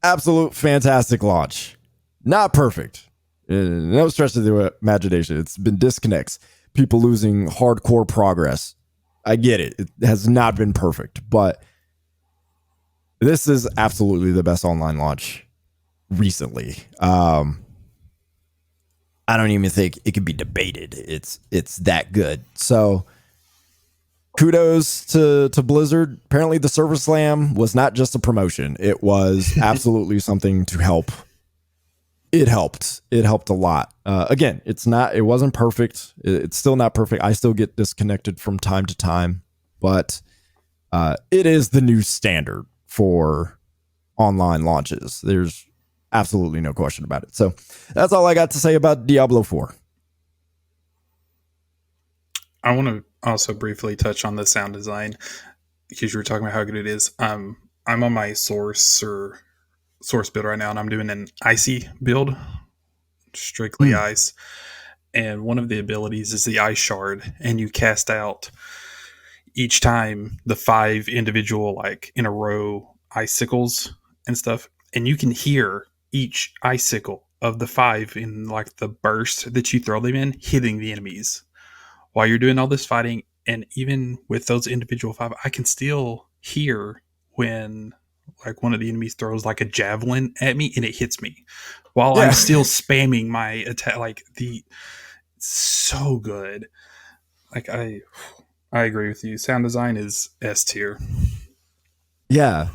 absolute fantastic launch. Not perfect. No stretch of the imagination. It's been disconnects. People losing hardcore progress. I get it. It has not been perfect, but this is absolutely the best online launch recently. I don't even think it could be debated. It's that good. So kudos to Blizzard. Apparently the Server Slam was not just a promotion. It was absolutely something to help. It helped. It helped a lot. Again, it wasn't perfect. It's still not perfect. I still get disconnected from time to time, but it is the new standard for online launches. There's absolutely no question about it. So that's all I got to say about Diablo 4. I want to also briefly touch on the sound design because you were talking about how good it is. I'm on my source build right now, and I'm doing an icy build, strictly ice. And one of the abilities is the ice shard, and you cast out each time the 5 individual, like in a row, icicles and stuff, and you can hear each icicle of the 5 in like the burst that you throw them in hitting the enemies while you're doing all this fighting. And even with those individual 5, I can still hear when like one of the enemies throws like a javelin at me and it hits me while I'm still spamming my attack. Like so good. Like I agree with you. Sound design is S tier. Yeah.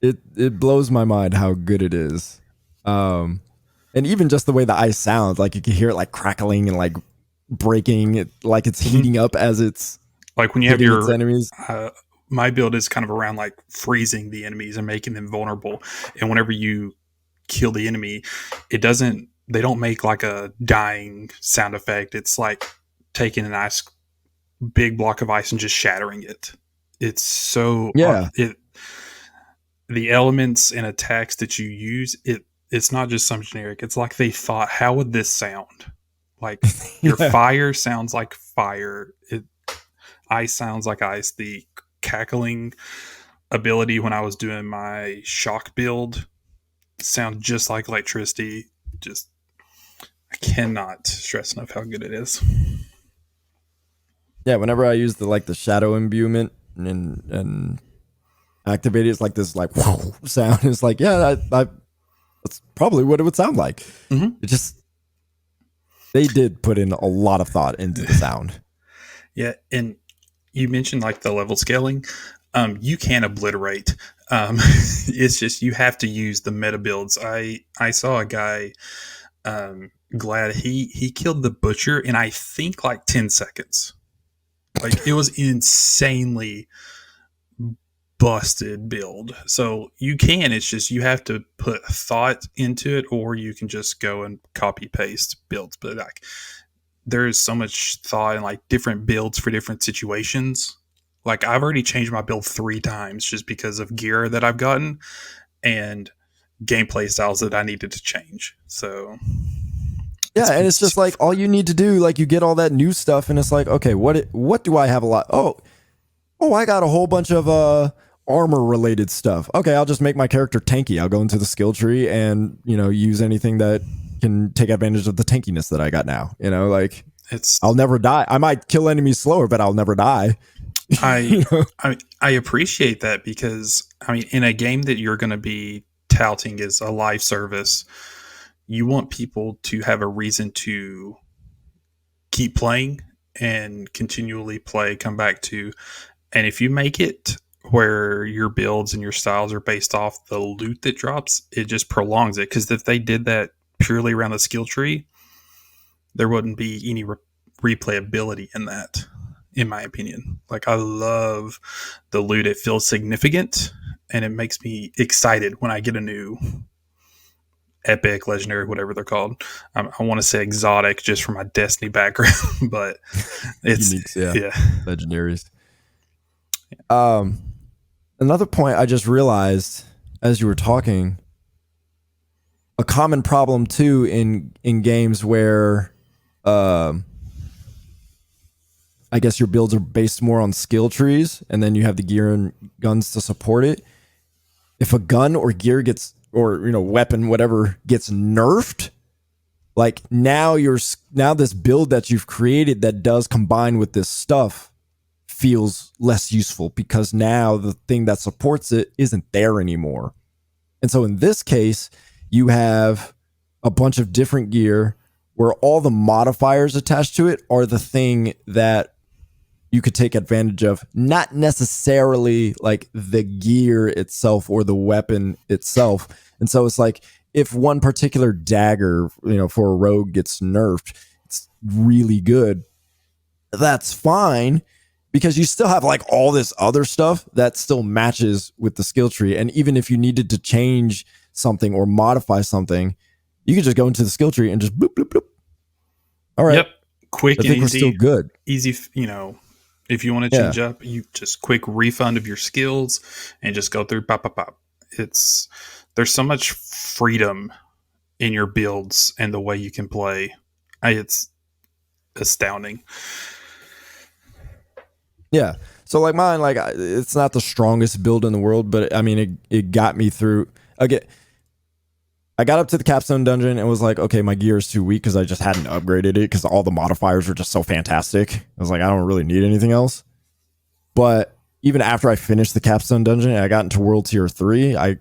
It blows my mind how good it is. And even just the way the ice sounds, like you can hear it like crackling and like breaking, it like it's heating up as it's like when you have your enemies. My build is kind of around like freezing the enemies and making them vulnerable. And whenever you kill the enemy, they don't make like a dying sound effect. It's like taking an big block of ice and just shattering it. It's so the elements and attacks that you use, it's not just some generic. It's like they thought, how would this sound? Like your fire sounds like fire. Ice sounds like ice. The cackling ability when I was doing my shock build sound just like electricity. Just I cannot stress enough how good it is. Yeah, whenever I use the shadow imbuement and activate it, it's like this like whoa sound. It's like that's probably what it would sound like. Mm-hmm. It just they did put in a lot of thought into the sound. Yeah, and you mentioned like the level scaling. You can obliterate. It's just you have to use the meta builds. I saw a guy, Glad, he killed the butcher in I think like 10 seconds. Like it was insanely busted build. So you can, it's just you have to put thought into it, or you can just go and copy paste builds. But like there is so much thought and like different builds for different situations. Like I've already changed my build 3 times just because of gear that I've gotten and gameplay styles that I needed to change. So yeah, and it's just like all you need to do, like you get all that new stuff and it's like, okay, what do I have a lot? Oh, I got a whole bunch of armor related stuff. Okay, I'll just make my character tanky. I'll go into the skill tree and, use anything that can take advantage of the tankiness that I got now. Like I'll never die. I might kill enemies slower, but I'll never die. I appreciate that because in a game that you're going to be touting as a live service, you want people to have a reason to keep playing and continually play, come back to. And if you make it where your builds and your styles are based off the loot that drops, it just prolongs it. Because if they did that purely around the skill tree, there wouldn't be any replayability in that, in my opinion. Like I love the loot. It feels significant and it makes me excited when I get a new epic, legendary, whatever they're called. I want to say exotic just from my Destiny background, but it's Uniques, legendaries. Another point I just realized as you were talking, a common problem too in games where I guess your builds are based more on skill trees, and then you have the gear and guns to support it. If a gun or gear gets, or weapon, whatever, gets nerfed, like now this build that you've created that does combine with this stuff feels less useful because now the thing that supports it isn't there anymore. And so in this case, you have a bunch of different gear where all the modifiers attached to it are the thing that you could take advantage of, not necessarily like the gear itself or the weapon itself. And so it's like if one particular dagger, for a rogue gets nerfed, it's really good. That's fine because you still have like all this other stuff that still matches with the skill tree. And even if you needed to change something or modify something, you could just go into the skill tree and just bloop, bloop, bloop. All right. Yep. Quick and easy. We're still good. Easy, if you want to change up, you just quick refund of your skills and just go through pop, pop, pop. There's so much freedom in your builds and the way you can play. It's astounding. Yeah. So like mine, like it's not the strongest build in the world, but I mean, it got me through. Again, I got up to the capstone dungeon and was like, okay, my gear is too weak because I just hadn't upgraded it because all the modifiers were just so fantastic. I was like, I don't really need anything else. But even after I finished the capstone dungeon and I got into world tier 3, I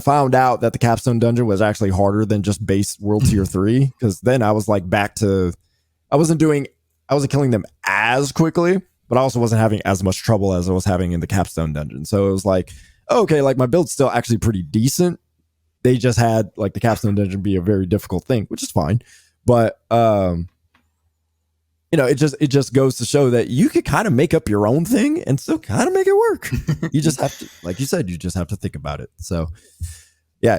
found out that the capstone dungeon was actually harder than just base world tier 3, because then I was like back to, I wasn't killing them as quickly, but I also wasn't having as much trouble as I was having in the capstone dungeon. So it was like, okay, like my build's still actually pretty decent. They just had like the capstone dungeon be a very difficult thing, which is fine. But it just goes to show that you could kind of make up your own thing and still kind of make it work. You just have to, like you said, you just have to think about it. So yeah,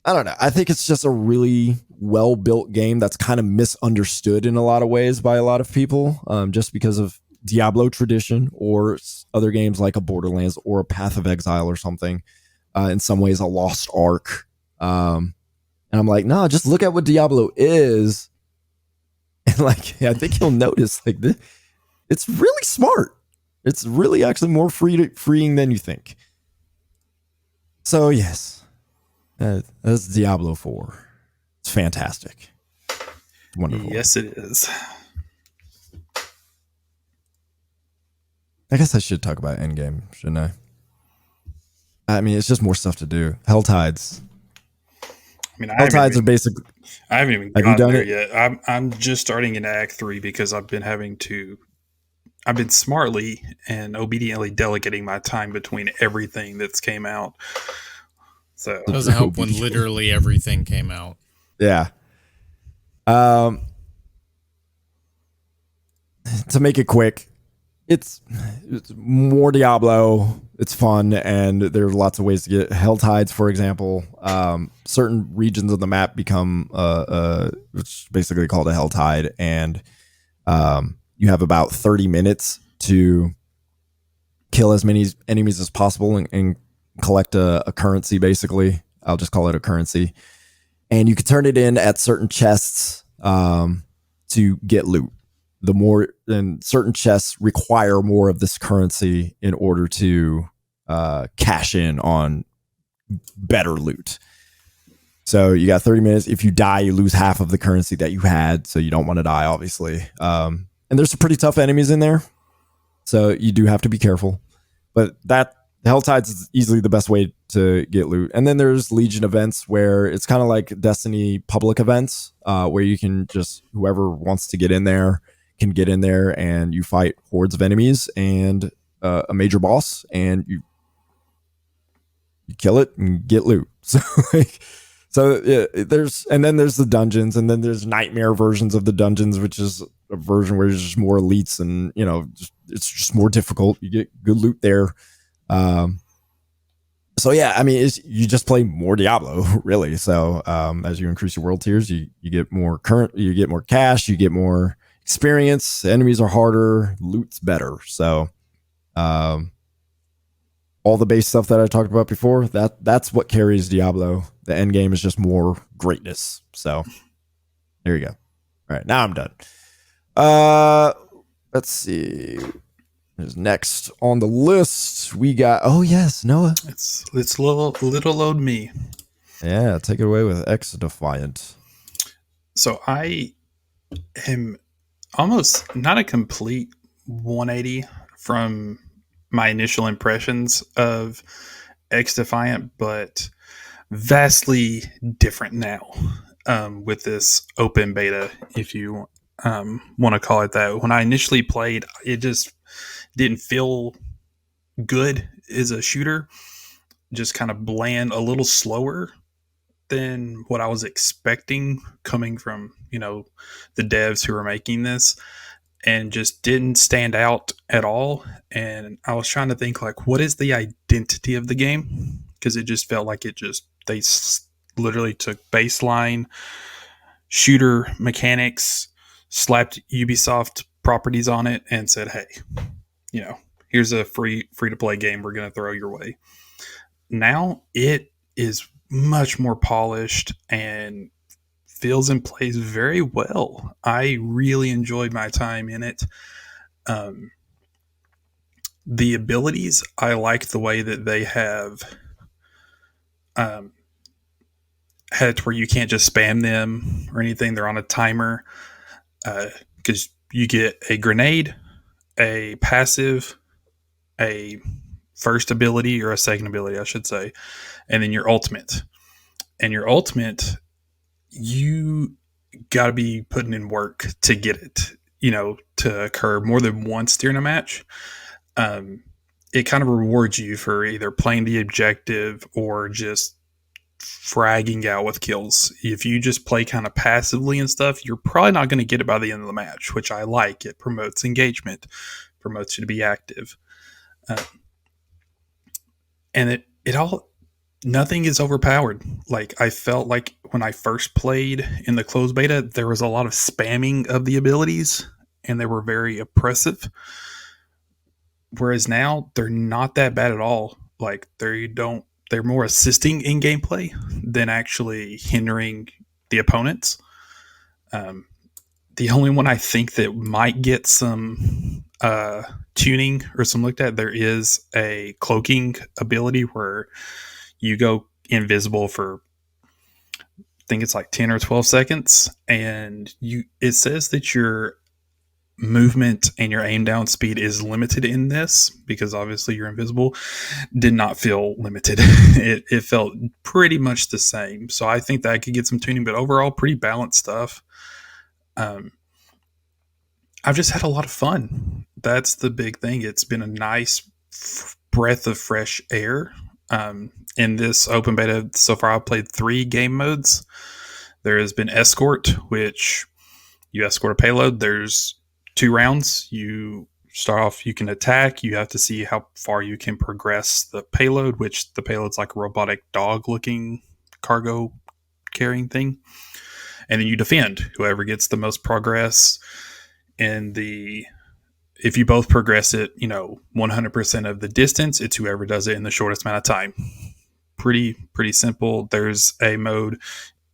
I don't know. I think it's just a really well-built game that's kind of misunderstood in a lot of ways by a lot of people, just because of Diablo tradition or other games like a Borderlands or a Path of Exile or something. In some ways, a Lost Ark. And I'm like, no, just look at what Diablo is. And like, I think you'll notice like this, it's really smart. It's really actually more freeing than you think. So yes, that's Diablo 4. It's fantastic. It's wonderful. Yes, it is. I guess I should talk about Endgame, shouldn't I? I mean, it's just more stuff to do. Helltides. I mean, Helltides are basically. I haven't even gotten there yet. I'm just starting in Act 3 because I've been smartly and obediently delegating my time between everything that's came out. So it doesn't help when literally everything came out. Yeah. To make it quick, it's more Diablo. It's fun, and there are lots of ways to get Helltides. For example, certain regions of the map become which is basically called a Helltide, and you have about 30 minutes to kill as many enemies as possible and collect a currency. Basically, I'll just call it a currency, and you can turn it in at certain chests to get loot. Certain chests require more of this currency in order to cash in on better loot. So you got 30 minutes. If you die, you lose half of the currency that you had. So you don't want to die, obviously. And there's some pretty tough enemies in there. So you do have to be careful. But Helltides is easily the best way to get loot. And then there's Legion events where it's kind of like Destiny public events, where you can just, whoever wants to get in there can get in there, and you fight hordes of enemies and a major boss, and you kill it and get loot. So there's the dungeons, and then there's nightmare versions of the dungeons, which is a version where there's just more elites, and it's just more difficult. You get good loot there. So yeah, I mean, you just play more Diablo, really. So as you increase your world tiers, you get more you get more cash, you get more experience, enemies are harder, loot's better. So yeah, all the base stuff that I talked about before, that's what carries Diablo. The end game is just more greatness. So there you go. All right, now I'm done. Let's see. There's next on the list. We got, oh yes, Noah. It's little old me. Yeah, take it away with XDefiant. So I am almost not a complete 180 from my initial impressions of XDefiant, but vastly different now with this open beta, if you want to call it that. When I initially played, it just didn't feel good as a shooter, just kind of bland, a little slower than what I was expecting coming from, the devs who were making this, and just didn't stand out at all. And I was trying to think, like, what is the identity of the game? Because it just felt like they literally took baseline shooter mechanics, slapped Ubisoft properties on it, and said, hey, here's a free to play game we're going to throw your way. Now it is much more polished and feels and plays very well. I really enjoyed my time in it. The abilities, I like the way that they have had it where you can't just spam them or anything. They're on a timer, because you get a grenade, a passive, a first ability, or a second ability, I should say, and then your ultimate. And your ultimate, you got to be putting in work to get it, to occur more than once during a match. It kind of rewards you for either playing the objective or just fragging out with kills. If you just play kind of passively and stuff, you're probably not going to get it by the end of the match, which I like. It promotes engagement, promotes you to be active. And it all, nothing is overpowered. Like, I felt like when I first played in the closed beta, there was a lot of spamming of the abilities and they were very oppressive. Whereas now they're not that bad at all. Like, they're more assisting in gameplay than actually hindering the opponents. The only one I think that might get some tuning or some looked at, there is a cloaking ability where you go invisible for, I think it's like 10 or 12 seconds, and it says that your movement and your aim down speed is limited in this because obviously you're invisible. Did not feel limited. It felt pretty much the same. So I think that I could get some tuning, but overall pretty balanced stuff. I've just had a lot of fun. That's the big thing. It's been a nice breath of fresh air. In this open beta so far, I've played 3 game modes. There has been Escort, which you escort a payload. There's 2 rounds. You start off, you can attack. You have to see how far you can progress the payload, which the payload's like a robotic dog looking cargo carrying thing. And then you defend. Whoever gets the most progress if you both progress it, 100% of the distance, it's whoever does it in the shortest amount of time. Pretty simple. There's a mode,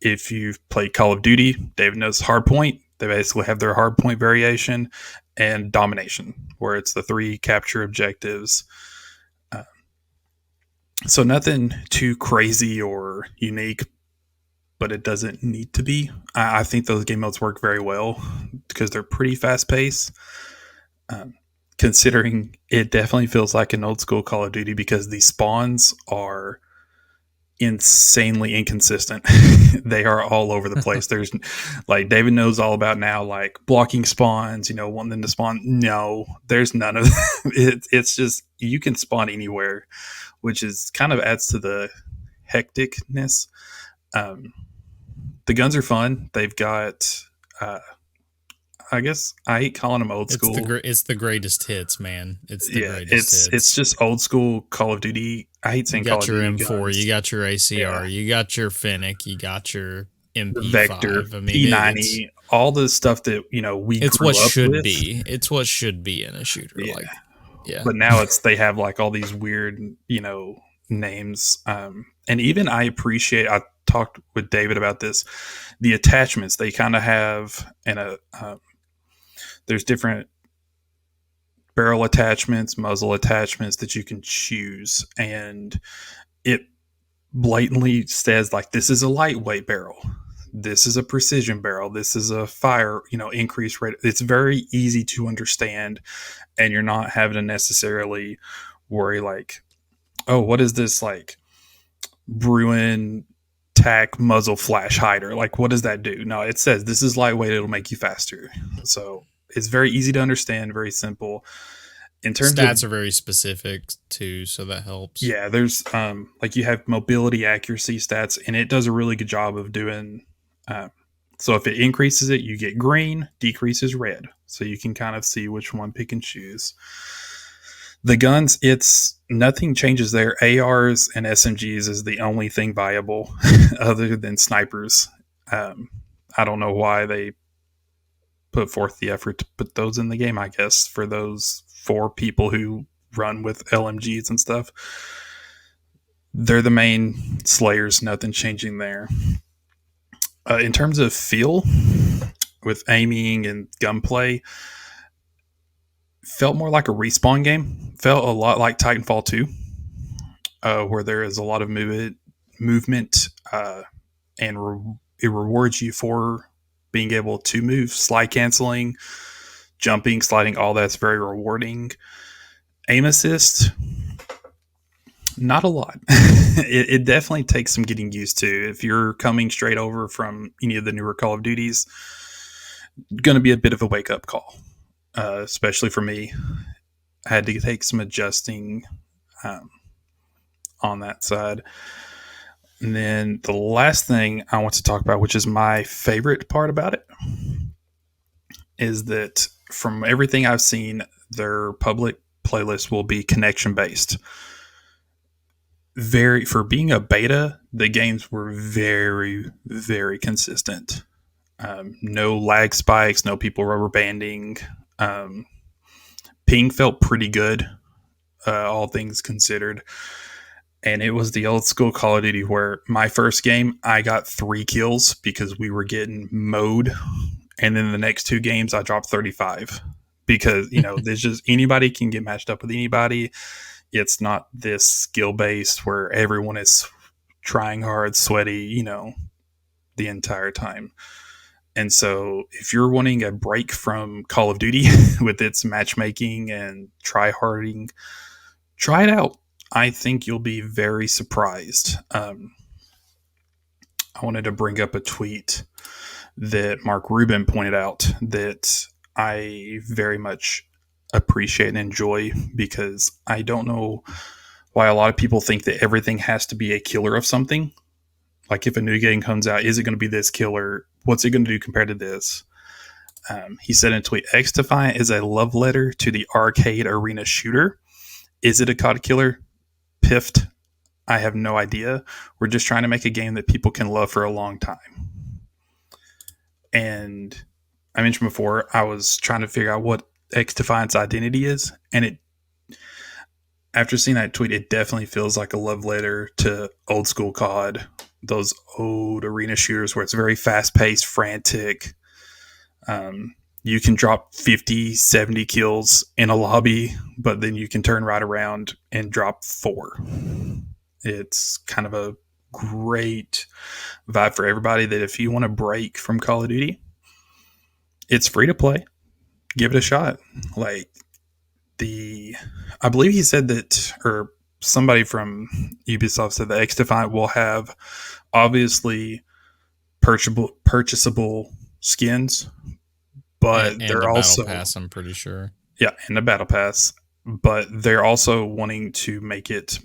if you've played Call of Duty, David knows Hardpoint. They basically have their hardpoint variation, and domination, where it's the 3 capture objectives. So nothing too crazy or unique, but it doesn't need to be. I think those game modes work very well because they're pretty fast paced. Considering it definitely feels like an old school Call of Duty because the spawns are insanely inconsistent. They are all over the place. There's, like, David knows all about now, like blocking spawns, wanting them to spawn. No, there's none of that. It's just, you can spawn anywhere, which is kind of adds to the hecticness. The guns are fun. They've got, I guess I hate calling them old school. It's the greatest hits, man. It's the greatest hits. It's just old school Call of Duty. I hate saying Call of Duty. You got your M4, guns. You got your ACR, You got your Fennec, you got your MP5. Vector, P90, all the stuff that we. It's grew what up should with. be. It's what should be in a shooter. Yeah. Like, Yeah. but now they have like all these weird, names. And even I talked with David about this, the attachments they kind of have, and there's different barrel attachments, muzzle attachments that you can choose, and it blatantly says like this is a lightweight barrel, this is a precision barrel, this is a fire, increased rate. It's very easy to understand, and you're not having to necessarily worry like, oh, what is this like Bruin tack muzzle flash hider? Like, what does that do? No, it says this is lightweight, it'll make you faster. So it's very easy to understand, very simple. In terms Stats of are very specific too, so that helps. yeah, there's like you have mobility, accuracy stats, and it does a really good job of doing. So if it increases it, you get green, decreases red. So you can kind of see which one pick and choose. The guns, it's nothing changes there. ARs and SMGs is the only thing viable other than snipers. I don't know why they put forth the effort to put those in the game, I guess, for those 4 people who run with LMGs and stuff. They're the main slayers, nothing changing there. In terms of feel, with aiming and gunplay, felt more like a respawn game. Felt a lot like Titanfall 2, where there is a lot of movement, and it rewards you for being able to move, slide canceling, jumping, sliding, all that's very rewarding. Aim assist, not a lot. It definitely takes some getting used to. If you're coming straight over from any of the newer Call of Duties, going to be a bit of a wake-up call, especially for me. I had to take some adjusting on that side. And then the last thing I want to talk about, which is my favorite part about it, is that from everything I've seen, their public playlist will be connection based. For being a beta, the games were very, very consistent. No lag spikes, no people rubber banding. Ping felt pretty good, all things considered. And it was the old school Call of Duty where my first game, I got 3 kills because we were getting mowed. And then the next 2 games, I dropped 35 because, there's just anybody can get matched up with anybody. It's not this skill based where everyone is trying hard, sweaty, the entire time. And so if you're wanting a break from Call of Duty with its matchmaking and try-harding, try it out. I think you'll be very surprised. I wanted to bring up a tweet that Mark Rubin pointed out that I very much appreciate and enjoy, because I don't know why a lot of people think that everything has to be a killer of something. Like if a new game comes out, is it going to be this killer? What's it going to do compared to this? He said in a tweet, XDefiant is a love letter to the arcade arena shooter. Is it a COD killer? Piffed. I have no idea. We're just trying to make a game that people can love for a long time. And I mentioned before, I was trying to figure out what XDefiant's identity is. And after seeing that tweet, it definitely feels like a love letter to old school COD, those old arena shooters where it's very fast paced, frantic. You can drop 50, 70 kills in a lobby, but then you can turn right around and drop 4. It's kind of a great vibe for everybody that if you want to break from Call of Duty, it's free to play. Give it a shot. I believe he said that, or somebody from Ubisoft said that XDefiant will have obviously purchasable skins, but and they're the also battle pass, I'm pretty sure. Yeah, and the battle pass, but they're also wanting to make it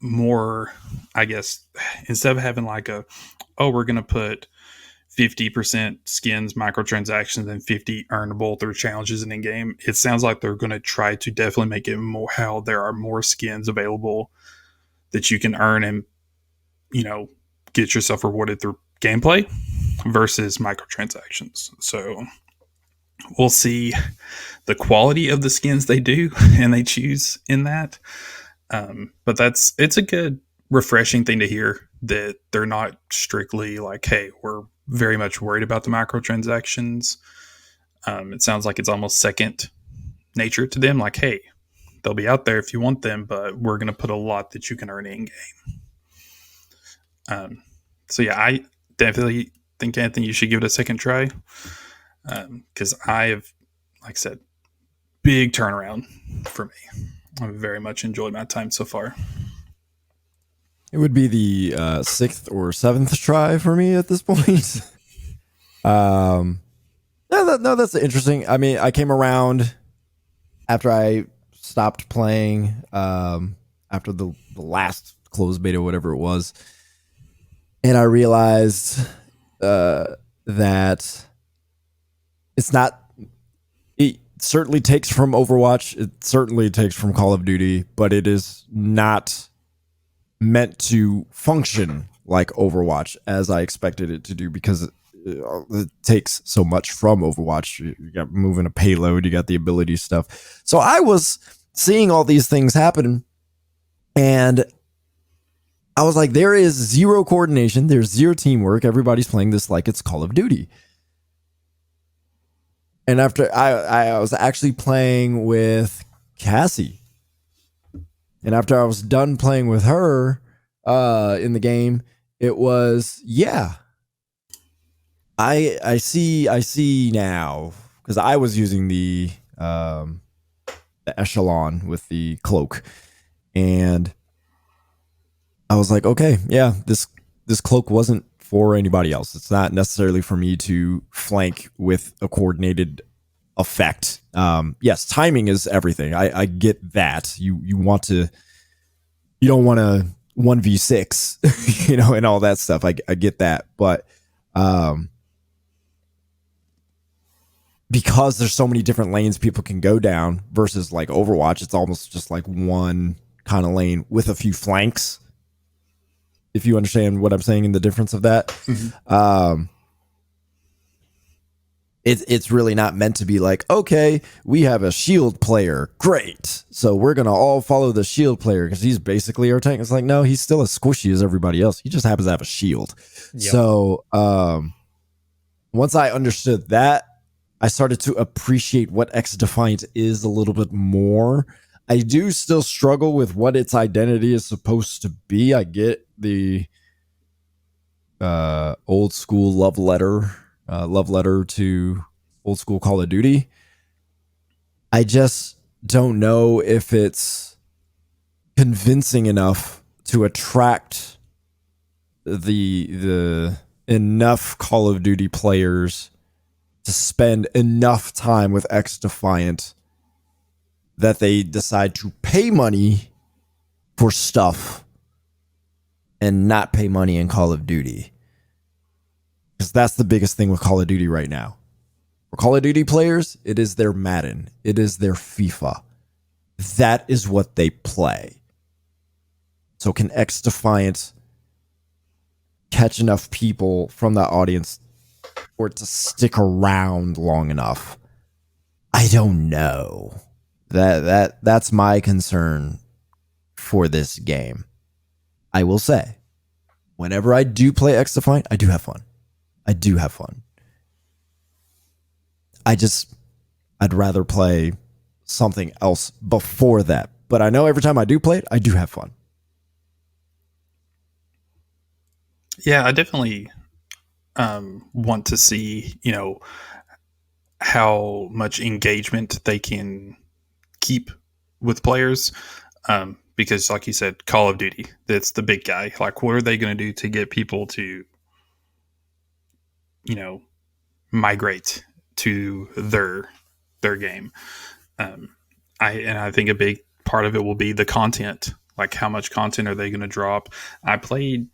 more, I guess, instead of having like we're going to put 50% skins, microtransactions, and 50 earnable through challenges and in-game. It sounds like they're going to try to definitely make it more how there are more skins available that you can earn and, get yourself rewarded through gameplay versus microtransactions. So we'll see. the quality of the skins they do and they choose in that. But it's a good, refreshing thing to hear that they're not strictly like, hey, we're very much worried about the microtransactions. It sounds like it's almost second nature to them. Like, hey, they'll be out there if you want them, but we're going to put a lot that you can earn in game. So yeah, I definitely think, Anthony, you should give it a second try. Because I have, like I said, big turnaround for me. I've very much enjoyed my time so far. It would be the 6th or 7th try for me at this point. No, that's interesting. I mean, I came around after I stopped playing, after the last closed beta, whatever it was, and I realized that it's not. It certainly takes from Overwatch. It certainly takes from Call of Duty, but it is not meant to function like Overwatch as I expected it to do, because it takes so much from Overwatch. You got moving a payload, you got the ability stuff. So I was seeing all these things happen, and I was like, there is zero coordination, there's zero teamwork. Everybody's playing this like it's Call of Duty. And after I was actually playing with Cassie, and after I was done playing with her in the game, it was, yeah, I see now, because I was using the echelon with the cloak, and I was like, okay, yeah, this cloak wasn't for anybody else. It's not necessarily for me to flank with a coordinated effect. Yes, timing is everything. I get that. You don't want to 1v6, and all that stuff. I get that, but because there's so many different lanes people can go down versus like Overwatch, it's almost just like one kind of lane with a few flanks. If you understand what I'm saying and the difference of that. Mm-hmm. It's really not meant to be like, okay, we have a shield player. Great. So we're going to all follow the shield player because he's basically our tank. It's like, no, he's still as squishy as everybody else. He just happens to have a shield. Yep. So once I understood that, I started to appreciate what XDefiant is a little bit more. I do still struggle with what its identity is supposed to be. I get the old school love letter to old school Call of Duty. I just don't know if it's convincing enough to attract the enough Call of Duty players to spend enough time with XDefiant that they decide to pay money for stuff and not pay money in Call of Duty. Because that's the biggest thing with Call of Duty right now. For Call of Duty players, it is their Madden. It is their FIFA. That is what they play. So can XDefiant catch enough people from that audience for it to stick around long enough? I don't know. That's my concern for this game. I will say, whenever I do play XDefiant, I do have fun. I'd rather play something else before that. But I know every time I do play it, I do have fun. Yeah, I definitely want to see, how much engagement they can keep with players. Because like you said, Call of Duty, that's the big guy. Like, what are they going to do to get people to, migrate to their game? I think a big part of it will be the content. Like, how much content are they going to drop? I played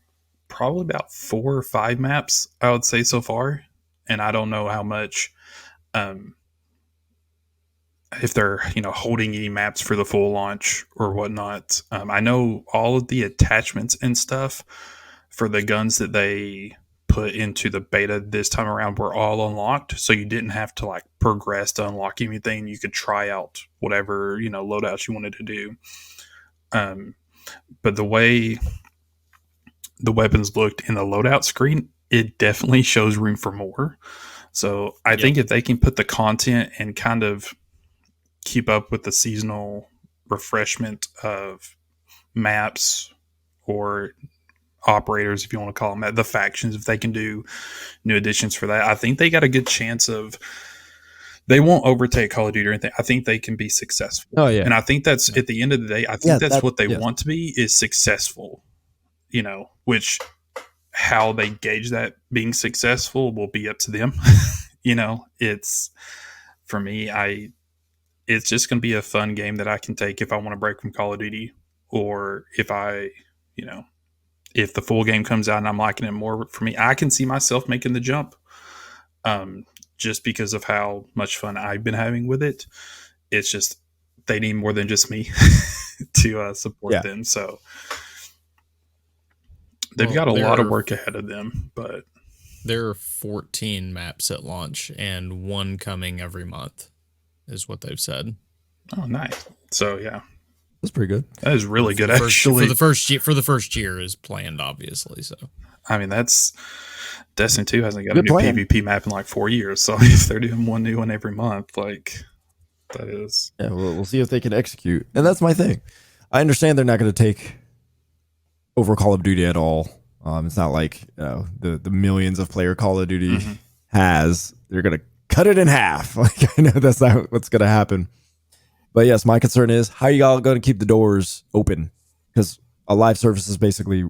probably about 4 or 5 maps, I would say, so far, and I don't know how much, if they're holding any maps for the full launch or whatnot. I know all of the attachments and stuff for the guns that they put into the beta this time around were all unlocked, so you didn't have to like progress to unlock anything. You could try out whatever loadouts you wanted to do. But the way the weapons looked in the loadout screen, it definitely shows room for more. So I think if they can put the content and kind of keep up with the seasonal refreshment of maps or operators, if you want to call them that, the factions, if they can do new additions for that, I think they got a good chance of, they won't overtake Call of Duty or anything. I think they can be successful. Oh yeah. And I think that's at the end of the day, I think that's what they want to be, is successful, which how they gauge that being successful will be up to them. It's, for me, it's just going to be a fun game that I can take if I want to break from Call of Duty, or if if the full game comes out and I'm liking it more. For me, I can see myself making the jump, just because of how much fun I've been having with it. It's just they need more than just me to support them. So they've got a lot of work ahead of them, but there are 14 maps at launch and one coming every month is what they've said. Oh, nice. So yeah, that's pretty good. That is really good, actually. For the first year is planned, obviously. So I mean, that's Destiny 2 hasn't got a new PvP map in like 4 years. So if they're doing one new one every month, like, that is. Yeah, we'll see if they can execute. And that's my thing. I understand they're not going to take over Call of Duty at all. It's not like the millions of player Call of Duty has. They're going to cut it in half. Like, I know that's not what's going to happen. But yes, my concern is, how are y'all going to keep the doors open? Because a live service is basically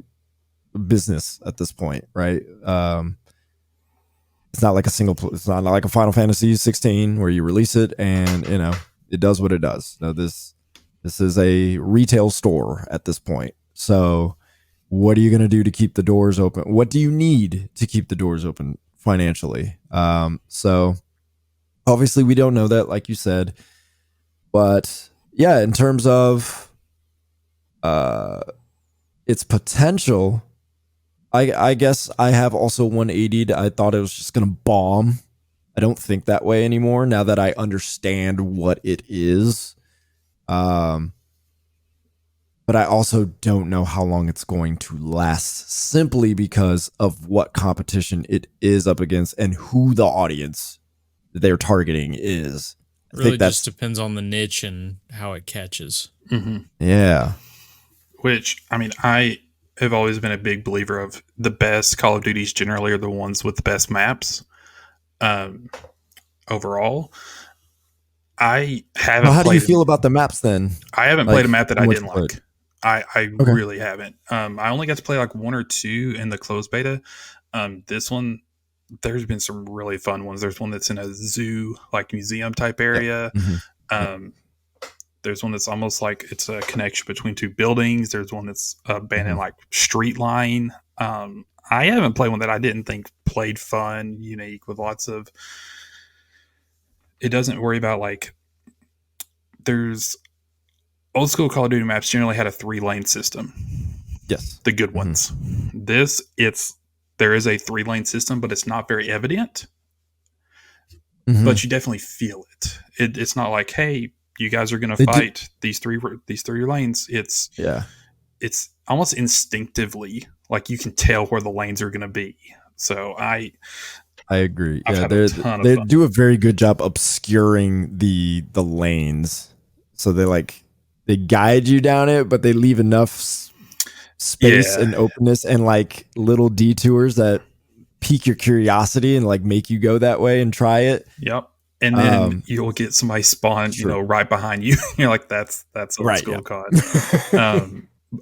business at this point, right? It's not like it's not like a Final Fantasy 16 where you release it and it does what it does. No, this is a retail store at this point. So what are you going to do to keep the doors open? What do you need to keep the doors open financially? So obviously we don't know that, like you said, but yeah, in terms of its potential, I guess I have also 180'd. I thought it was just going to bomb. I don't think that way anymore now that I understand what it is. But I also don't know how long it's going to last, simply because of what competition it is up against and who the audience they're targeting is. It really just depends on the niche and how it catches. Mm-hmm. Yeah. Which, I mean, I have always been a big believer of the best Call of Duties generally are the ones with the best maps. Overall, I haven't. Well, how do you feel about the maps then? I haven't played a map that I didn't like. I really haven't. I only got to play like 1 or 2 in the closed beta. This one, there's been some really fun ones. There's one that's in a zoo, like museum type area. Mm-hmm. There's one that's almost like it's a connection between 2 buildings. There's one that's abandoned like street line. I haven't played one that I didn't think played fun, unique, with lots of. It doesn't worry about like. There's old school Call of Duty maps generally had a 3-lane system. Yes, the good ones. There is a 3-lane system, but it's not very evident. Mm-hmm. But you definitely feel it. It's not like, hey, you guys are going to fight these three lanes. It's almost instinctively like you can tell where the lanes are going to be. So I agree. They do a very good job obscuring the lanes. So they guide you down it, but they leave enough space and openness and like little detours that pique your curiosity and like make you go that way and try it. Yep. And then you'll get somebody spawn, right behind you. You're like, that's old school COD.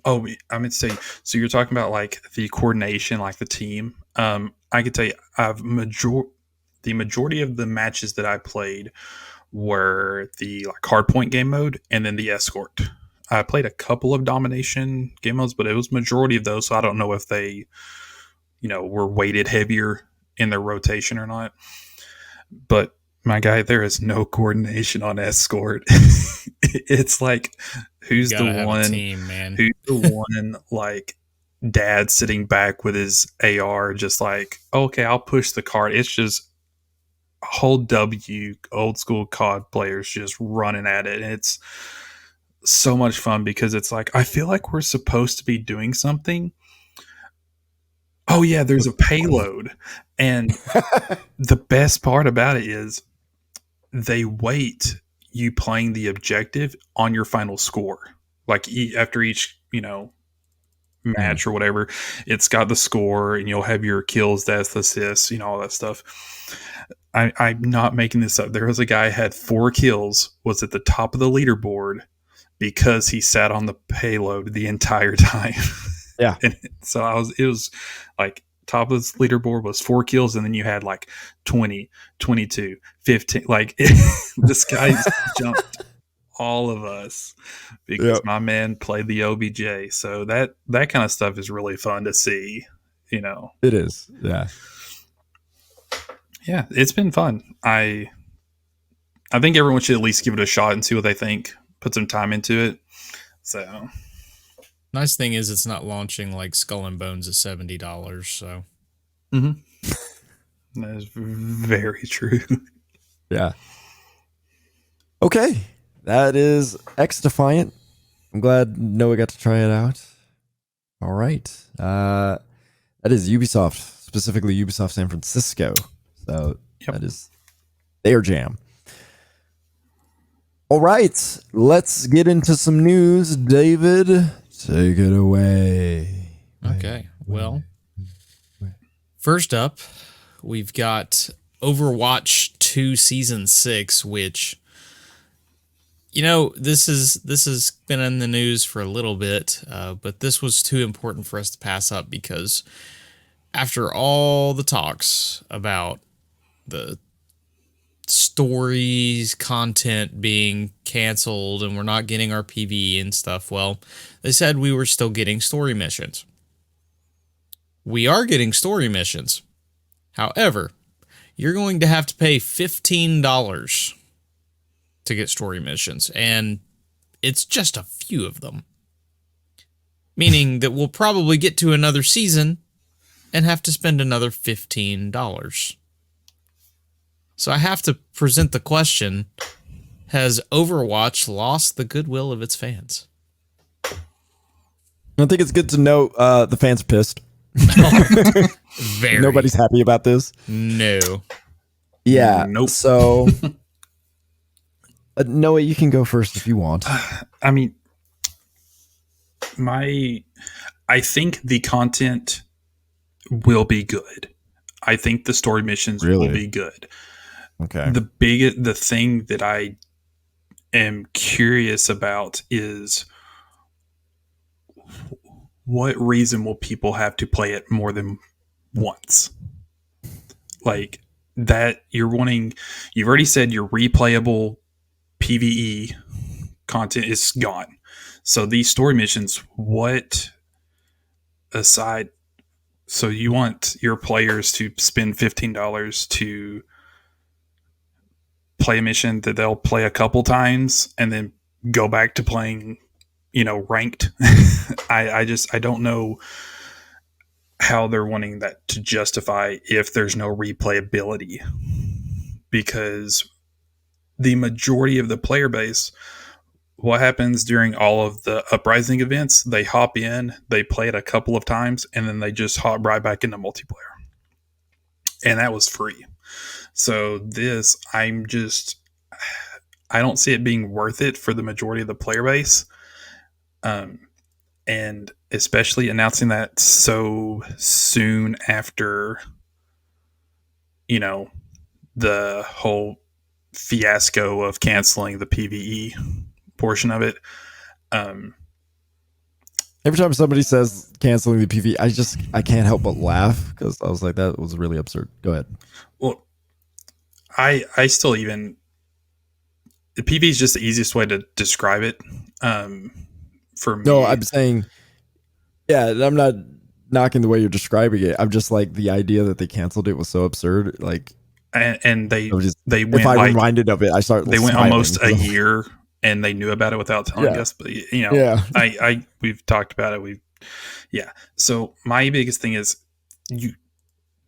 I meant to say, so you're talking about like the coordination, like the team. I could tell you, the majority of the matches that I played were the like hardpoint game mode and then the escort. I played a couple of domination game modes, but it was majority of those. So I don't know if they, were weighted heavier in their rotation or not. But my guy, there is no coordination on escort. It's like, who's the one? Team, man. Who's the one like dad sitting back with his AR, just like, okay, I'll push the cart. It's just a whole W old school COD players just running at it. And it's so much fun because it's like, I feel like we're supposed to be doing something. Oh yeah, there's a payload. And the best part about it is they weight you playing the objective on your final score. Like after each, match or whatever, it's got the score, and you'll have your kills, deaths, assists, all that stuff. I'm not making this up. There was a guy who had 4 kills, was at the top of the leaderboard because he sat on the payload the entire time. Yeah. And so it was like top of this leaderboard was 4 kills, and then you had like 20, 22, 15. Like this guy jumped all of us because my man played the OBJ. So that kind of stuff is really fun to see, It is. Yeah. Yeah, it's been fun. I think everyone should at least give it a shot and see what they think. Put some time into it. So nice thing is it's not launching like Skull and Bones at $70. So that is very true. Yeah. Okay. That is XDefiant. I'm glad Noah got to try it out. All right. That is Ubisoft, specifically Ubisoft San Francisco. So that is their jam. All right. Let's get into some news. David, take it away. Okay. Well, first up, we've got Overwatch 2 Season 6, which... this has been in the news for a little bit, but this was too important for us to pass up because after all the talks about the stories, content being canceled, and we're not getting our PvE and stuff, well, they said we were still getting story missions. We are getting story missions. However, you're going to have to pay $15 to get story missions, and it's just a few of them. Meaning that we'll probably get to another season and have to spend another $15. So I have to present the question, has Overwatch lost the goodwill of its fans? I think it's good to note the fans are pissed. Very. Nobody's happy about this. No. Yeah. Nope. So... Noah, you can go first if you want. I mean, I think the content will be good. I think the story missions will be good. Okay. The thing that I am curious about is what reason will people have to play it more than once? Like that you've already said your replayable PvE content is gone. So these story missions, so you want your players to spend $15 to play a mission that they'll play a couple times and then go back to playing, ranked. I don't know how they're wanting that to justify if there's no replayability, because the majority of the player base, what happens during all of the Uprising events, they hop in, they play it a couple of times, and then they just hop right back into multiplayer. And that was free. So this, I don't see it being worth it for the majority of the player base. And especially announcing that so soon after, the whole fiasco of canceling the PvE portion of it. Every time somebody says canceling the PvE, I can't help but laugh because I was like, that was really absurd. Go ahead. Well, I still the PvE is just the easiest way to describe it. For me. No, I'm saying, yeah, I'm not knocking the way you're describing it. I'm just like, the idea that they canceled it was so absurd. Like, and they went, if I'm reminded of it, I start. They went almost a year, and they knew about it without telling us. But we've talked about it. We've Yeah. So my biggest thing is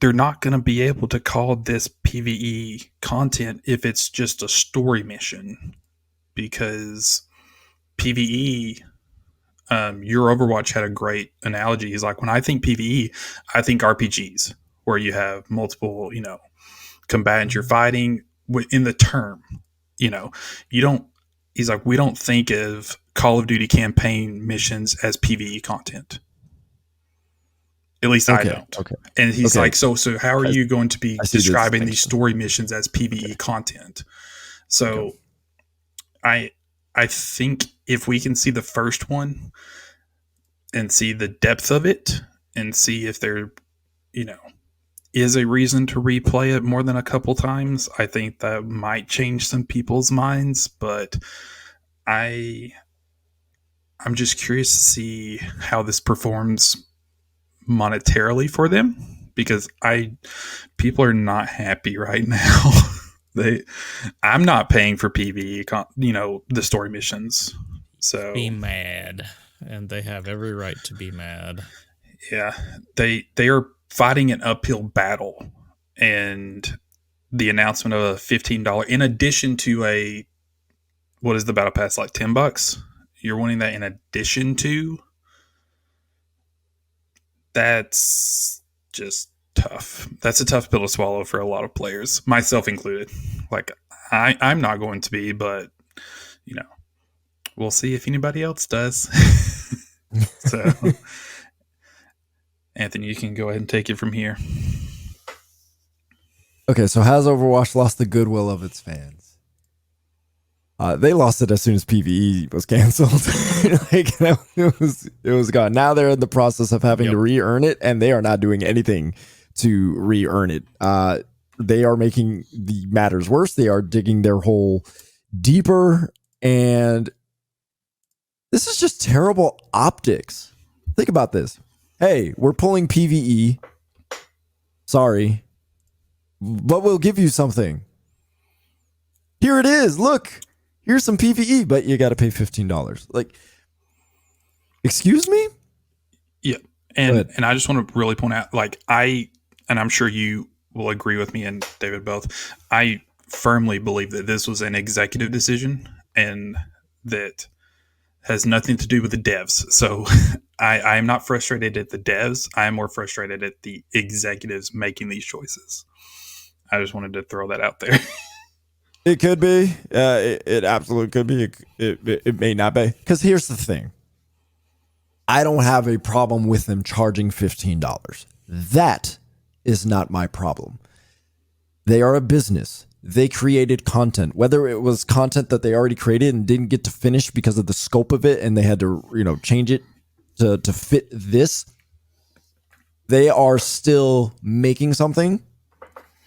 they're not going to be able to call this PvE content if it's just a story mission, because PvE, your Overwatch had a great analogy. He's like, when I think PvE, I think RPGs where you have multiple, combatants you're fighting in the term, you don't, he's like, we don't think of Call of Duty campaign missions as PvE content. At least I don't. Okay. And he's like, so how are you going to be describing these story missions as PvE content? So I think if we can see the first one and see the depth of it and see if there, is a reason to replay it more than a couple times, I think that might change some people's minds. But I'm just curious to see how this performs monetarily for them, because people are not happy right now. I'm not paying for PvE, the story missions. So be mad, and they have every right to be mad. Yeah, they are fighting an uphill battle, and the announcement of a $15 in addition to what is the battle pass, like $10? You're wanting that in addition to. That's just tough. That's a tough pill to swallow for a lot of players, myself included. Like, I'm not going to be, but we'll see if anybody else does. So, Anthony, you can go ahead and take it from here. Okay, so has Overwatch lost the goodwill of its fans? They lost it as soon as PvE was canceled. It was gone. Now they're in the process of having to re-earn it, and they are not doing anything to re-earn it. They are making the matters worse. They are digging their hole deeper, and this is just terrible optics. Think about this. Hey, we're pulling PvE. Sorry, but we'll give you something. Here it is. Look. Here's some PvE, but you got to pay $15. Like, excuse me? Yeah. And I just want to really point out, and I'm sure you will agree with me and David both, I firmly believe that this was an executive decision and that has nothing to do with the devs. So I am not frustrated at the devs. I am more frustrated at the executives making these choices. I just wanted to throw that out there. It could be. It absolutely could be. It may not be. Because here's the thing. I don't have a problem with them charging $15. That is not my problem. They are a business. They created content. Whether it was content that they already created and didn't get to finish because of the scope of it, and they had to, change it to fit this, they are still making something.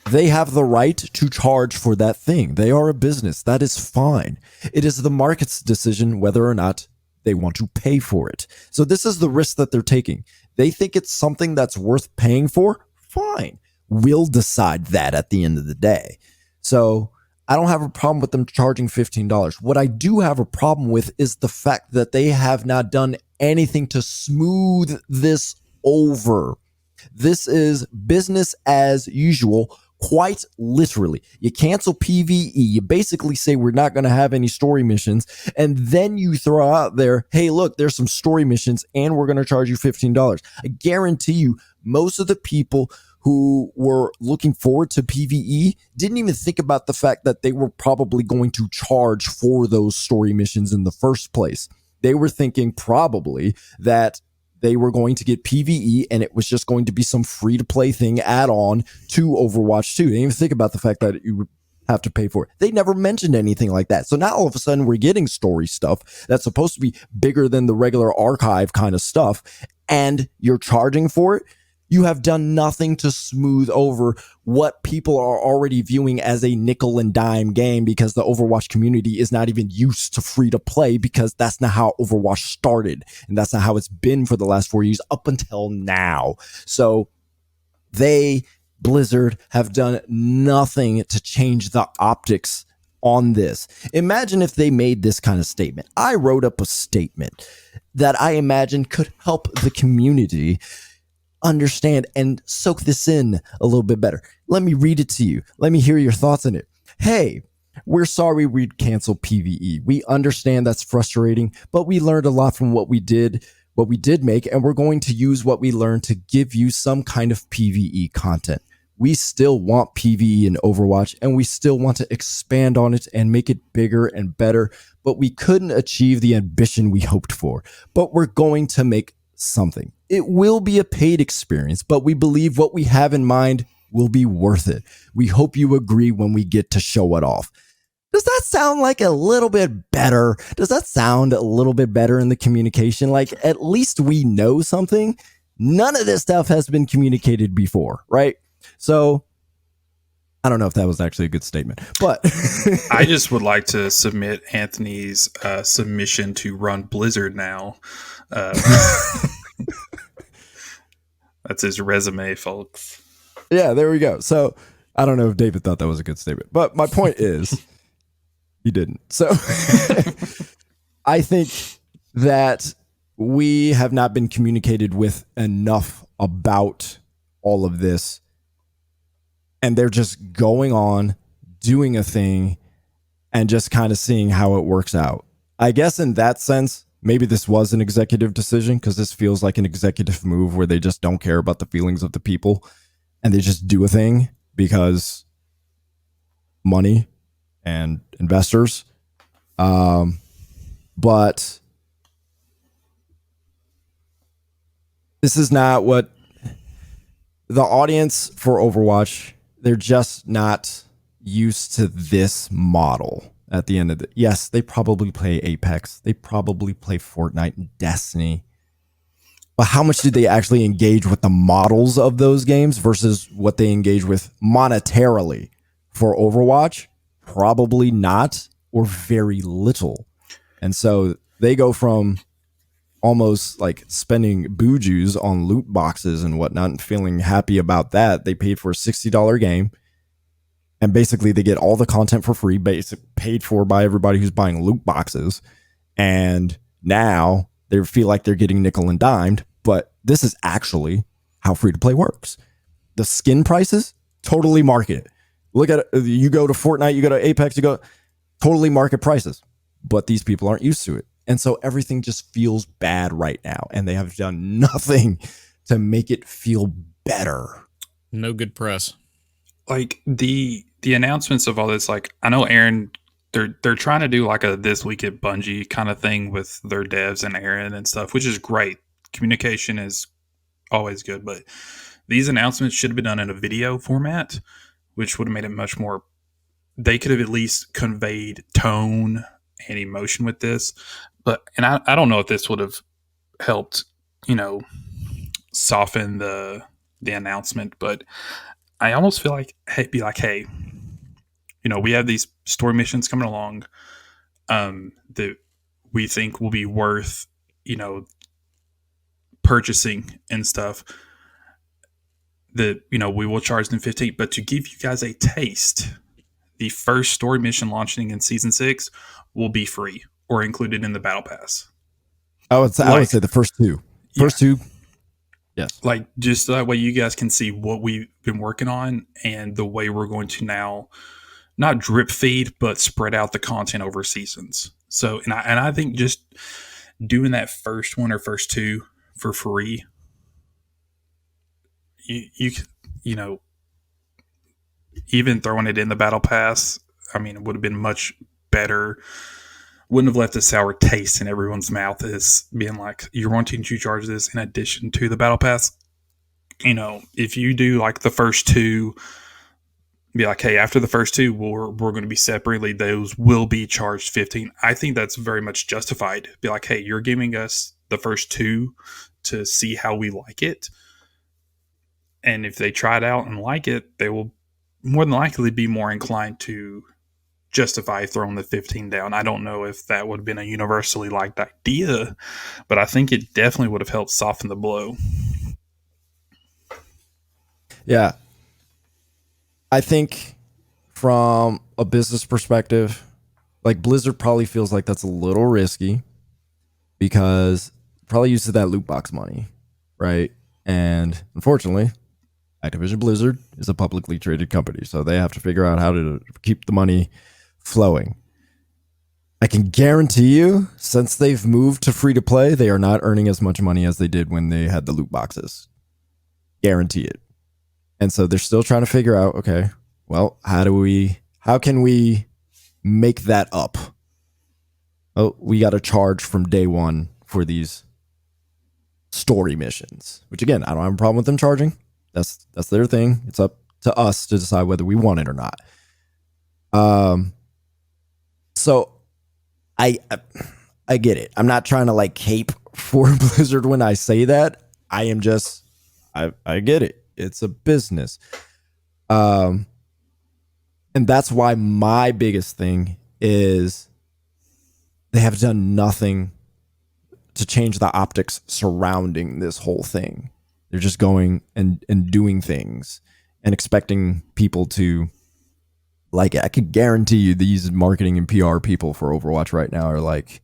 They have the right to charge for that thing. They are a business. That is fine. It is the market's decision whether or not they want to pay for it. So this is the risk that they're taking. They think it's something that's worth paying for. Fine. We'll decide that at the end of the day. So I don't have a problem with them charging $15. What I do have a problem with is the fact that they have not done anything to smooth this over. This is business as usual. Quite literally, you cancel PvE, you basically say we're not going to have any story missions, and then you throw out there, hey, look, there's some story missions, and we're going to charge you $15. I guarantee you, most of the people who were looking forward to PvE didn't even think about the fact that they were probably going to charge for those story missions in the first place. They were thinking probably that they were going to get PvE and it was just going to be some free-to-play thing add-on to Overwatch 2. They didn't even think about the fact that you would have to pay for it. They never mentioned anything like that. So now all of a sudden we're getting story stuff that's supposed to be bigger than the regular archive kind of stuff, and you're charging for it. You have done nothing to smooth over what people are already viewing as a nickel and dime game, because the Overwatch community is not even used to free to play, because that's not how Overwatch started. And that's not how it's been for the last 4 years up until now. So Blizzard, have done nothing to change the optics on this. Imagine if they made this kind of statement. I wrote up a statement that I imagine could help the community understand and soak this in a little bit better. Let me read it to you. Let me hear your thoughts on it. Hey, we're sorry we'd cancel PvE. We understand that's frustrating, but we learned a lot from what we did make, and we're going to use what we learned to give you some kind of PvE content. We still want PvE in Overwatch, and we still want to expand on it and make it bigger and better, but we couldn't achieve the ambition we hoped for. But we're going to make something. It will be a paid experience, but we believe what we have in mind will be worth it. We hope you agree when we get to show it off. Does that sound like a little bit better? Does that sound a little bit better in the communication? Like, at least we know something. None of this stuff has been communicated before, right? So I don't know if that was actually a good statement, but I just would like to submit Anthony's submission to run Blizzard now. That's his resume, folks. Yeah, there we go. So I don't know if David thought that was a good statement, but my point is he didn't. So I think that we have not been communicated with enough about all of this. And they're just going on, doing a thing, and just kind of seeing how it works out. I guess in that sense, maybe this was an executive decision, because this feels like an executive move where they just don't care about the feelings of the people and they just do a thing because money and investors. But this is not what the audience for Overwatch, they're just not used to this model at the end of the... Yes, they probably play Apex. They probably play Fortnite and Destiny. But how much do they actually engage with the models of those games versus what they engage with monetarily for Overwatch? Probably not, or very little. And so they go from almost like spending booju's on loot boxes and whatnot and feeling happy about that. They paid for a $60 game, and basically they get all the content for free, paid for by everybody who's buying loot boxes. And now they feel like they're getting nickel and dimed, but this is actually how free to play works. The skin prices, totally market. Look at it. You go to Fortnite, you go to Apex, you go totally market prices, but these people aren't used to it. And so everything just feels bad right now, and they have done nothing to make it feel better. No good press. Like the announcements of all this, like I know Aaron, they're trying to do like a This Week at Bungie kind of thing with their devs and Aaron and stuff, which is great. Communication is always good, but these announcements should have been done in a video format, which would have made it much more. They could have at least conveyed tone and emotion with this. But, and I don't know if this would have helped, soften the announcement, but I almost feel like, hey, we have these story missions coming along, that we think will be worth, purchasing and stuff, that, we will charge them 15, but to give you guys a taste, the first story mission launching in season 6 will be free or included in the battle pass. I would say the first two. First two, yes. Like, just so that way you guys can see what we've been working on and the way we're going to now not drip feed, but spread out the content over seasons. So, and I think just doing that first one or first two for free, you even throwing it in the battle pass, I mean, it would have been much better. Wouldn't have left a sour taste in everyone's mouth as being like, you're wanting to charge this in addition to the battle pass. If you do like the first two, be like, hey, after the first two, we're going to be separately, those will be charged 15. I think that's very much justified. Be like, hey, you're giving us the first two to see how we like it. And if they try it out and like it, they will more than likely be more inclined to justify throwing the 15 down. I don't know if that would have been a universally liked idea, but I think it definitely would have helped soften the blow. Yeah. I think from a business perspective, like Blizzard probably feels like that's a little risky because probably used to that loot box money, right? And unfortunately, Activision Blizzard is a publicly traded company, so they have to figure out how to keep the money flowing. I can guarantee you, since they've moved to free to play, they are not earning as much money as they did when they had the loot boxes. Guarantee it. And so they're still trying to figure out, okay, well, how can we make that up? Oh, we got to charge from day one for these story missions, which again, I don't have a problem with them charging. That's their thing. It's up to us to decide whether we want it or not. So I get it. I'm not trying to like cape for Blizzard when I say that. I am just, I get it. It's a business. And that's why my biggest thing is they have done nothing to change the optics surrounding this whole thing. They're just going and doing things and expecting people to like it. I could guarantee you these marketing and PR people for Overwatch right now are like,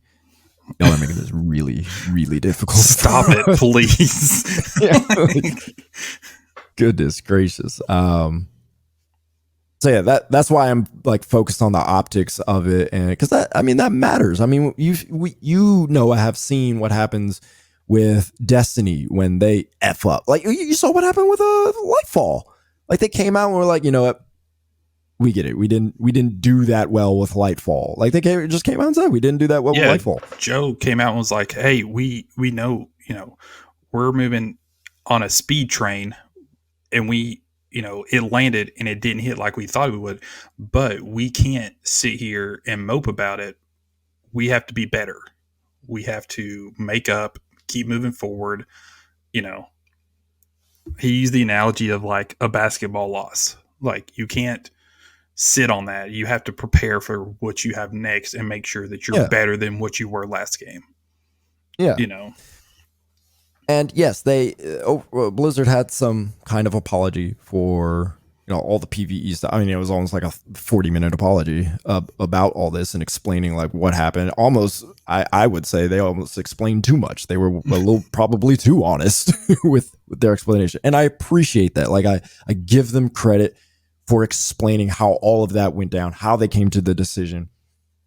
y'all are making this really, really difficult. Stop it, please. Yeah, like, goodness gracious. So yeah, that's why I'm like focused on the optics of it, and because that matters. I mean, I have seen what happens with Destiny when they F up. Like you saw what happened with Lightfall. Like they came out and were like, you know what, we get it. We didn't do that well with Lightfall. Like they just came out and said we didn't do that well with Lightfall. Joe came out and was like, hey, we know, we're moving on a speed train, and it landed and it didn't hit like we thought it would, but we can't sit here and mope about it. We have to be better. We have to make up, keep moving forward. He used the analogy of like a basketball loss. Like you can't sit on that. You have to prepare for what you have next and make sure that you're better than what you were last game. Yeah. And yes, Blizzard had some kind of apology for all the PvE stuff. I mean, it was almost like a 40-minute apology about all this and explaining like what happened. Almost, I would say they almost explained too much. They were a little probably too honest with their explanation, and I appreciate that. Like I give them credit for explaining how all of that went down, how they came to the decision,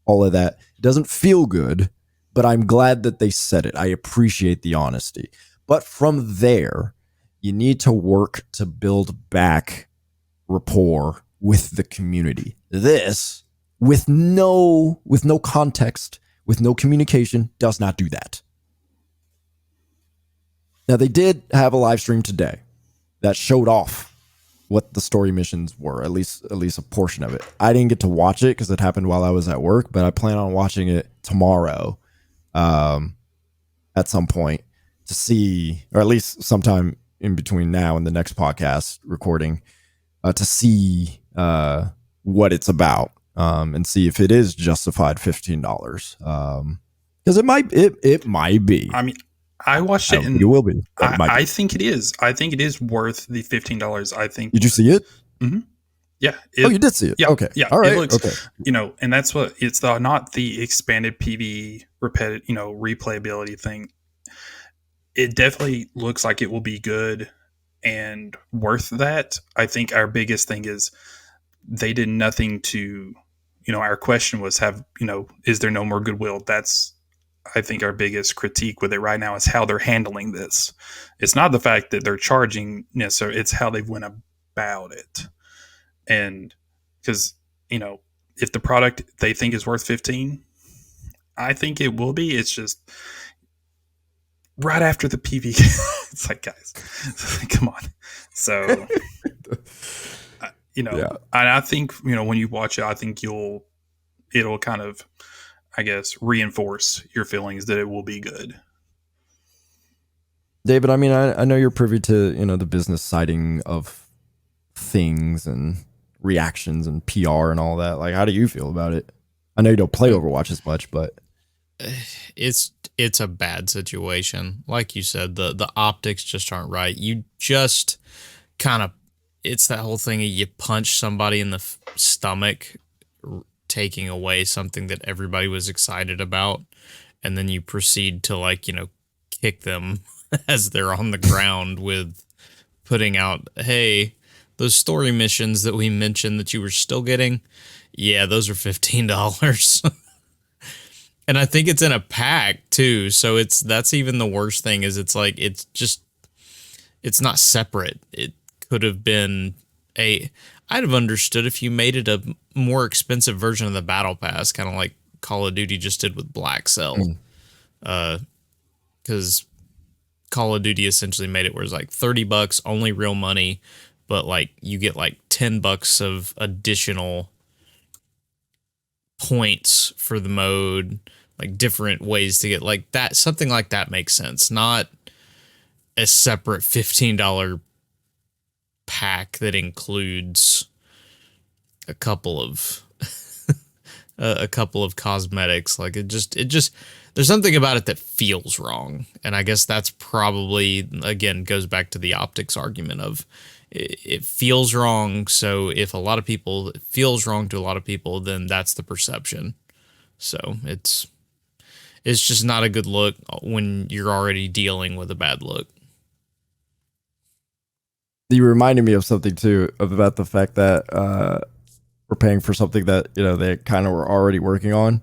all of that. It doesn't feel good, but I'm glad that they said it. I appreciate the honesty. But from there, you need to work to build back rapport with the community. This, with no context, with no communication, does not do that. Now, they did have a live stream today that showed off what the story missions were, at least a portion of it. I didn't get to watch it because it happened while I was at work, but I plan on watching it tomorrow at some point to see, or at least sometime in between now and the next podcast recording, to see what it's about and see if it is justified $15. Because it might be. I mean, I watched it and it will be. I think it is. I think it is worth the $15. I think. Did you see it? Mm-hmm. Yeah. You did see it. Yeah. Okay. Yeah. All right. It looks, okay. And that's what it's not the expanded PvE replayability thing. It definitely looks like it will be good and worth that. I think our biggest thing is they did nothing to, our question was is there no more goodwill? That's, I think, our biggest critique with it right now is how they're handling this. It's not the fact that they're charging necessarily, it's how they went about it. And because, if the product they think is worth 15, I think it will be. It's just right after the PV. It's like, guys, come on. So, and I think, when you watch it, I think it'll kind of, I guess, reinforce your feelings that it will be good. David, I mean, I know you're privy to, the business siding of things and reactions and PR and all that. Like, how do you feel about it? I know you don't play Overwatch as much, but it's a bad situation. Like you said, the optics just aren't right. You just kind of, it's that whole thing of you punch somebody in the stomach, taking away something that everybody was excited about, and then you proceed to, like, kick them as they're on the ground with putting out, hey, those story missions that we mentioned that you were still getting, yeah, those are $15. And I think it's in a pack too, so that's even the worst thing, is it's like, it's not separate. It could have been I'd have understood if you made it a more expensive version of the battle pass, kind of like Call of Duty just did with Black Cell. Because Call of Duty essentially made it where it's like $30, only real money, but like you get like $10 of additional points for the mode, like different ways to get like that. Something like that makes sense. Not a separate $15 pack that includes a couple of cosmetics. Like it just there's something about it that feels wrong, and I guess that's probably, again, goes back to the optics argument of it feels wrong. So if it feels wrong to a lot of people, then that's the perception. So it's just not a good look when you're already dealing with a bad look. You reminded me of something too, about the fact that we're paying for something that they kind of were already working on.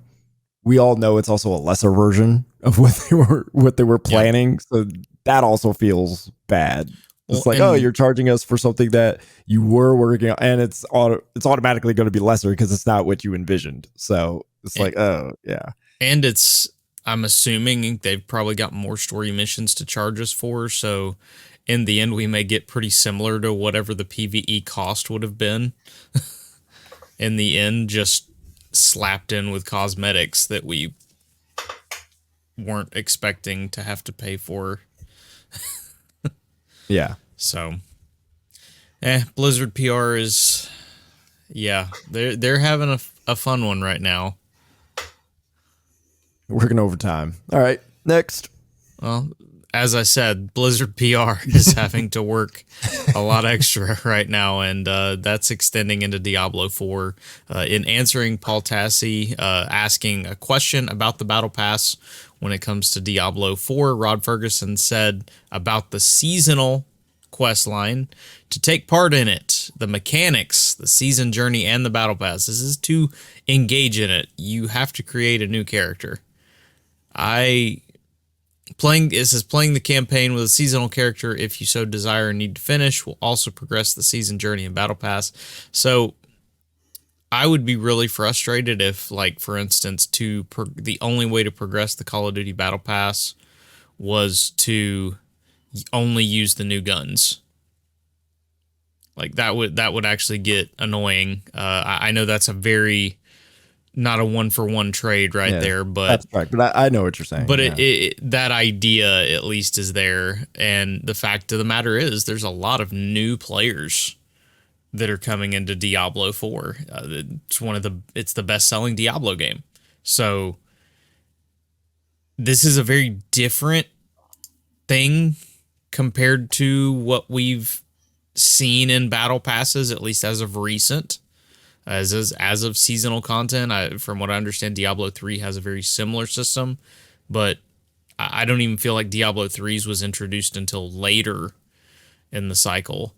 We all know it's also a lesser version of what they were planning, so that also feels bad. It's like, oh, you're charging us for something that you were working on, and it's automatically going to be lesser because it's not what you envisioned. So it's like, oh yeah, and I'm assuming they've probably got more story missions to charge us for. So in the end, we may get pretty similar to whatever the PvE cost would have been. In the end, just slapped in with cosmetics that we weren't expecting to have to pay for. Yeah. So, Blizzard PR is, they're having a fun one right now. Working overtime. All right, next. Well, as I said, Blizzard PR is having to work a lot extra right now, and that's extending into Diablo 4. In answering Paul Tassi asking a question about the Battle Pass when it comes to Diablo 4, Rod Ferguson said about the seasonal quest line, to take part in it, the mechanics, the season journey, and the Battle Pass. This is to engage in it. You have to create a new character. Playing the campaign with a seasonal character, if you so desire and need to finish, will also progress the season journey and battle pass. So I would be really frustrated if, like, for instance, the only way to progress the Call of Duty battle pass was to only use the new guns. Like that would actually get annoying. I know that's not a 1-for-1 trade there, but that's right. But I know what you're saying. But that idea at least is there, and the fact of the matter is, there's a lot of new players that are coming into Diablo 4. It's the best-selling Diablo game, so this is a very different thing compared to what we've seen in battle passes, at least as of recent. As of seasonal content, from what I understand, Diablo 3 has a very similar system, but I don't even feel like Diablo 3's was introduced until later in the cycle.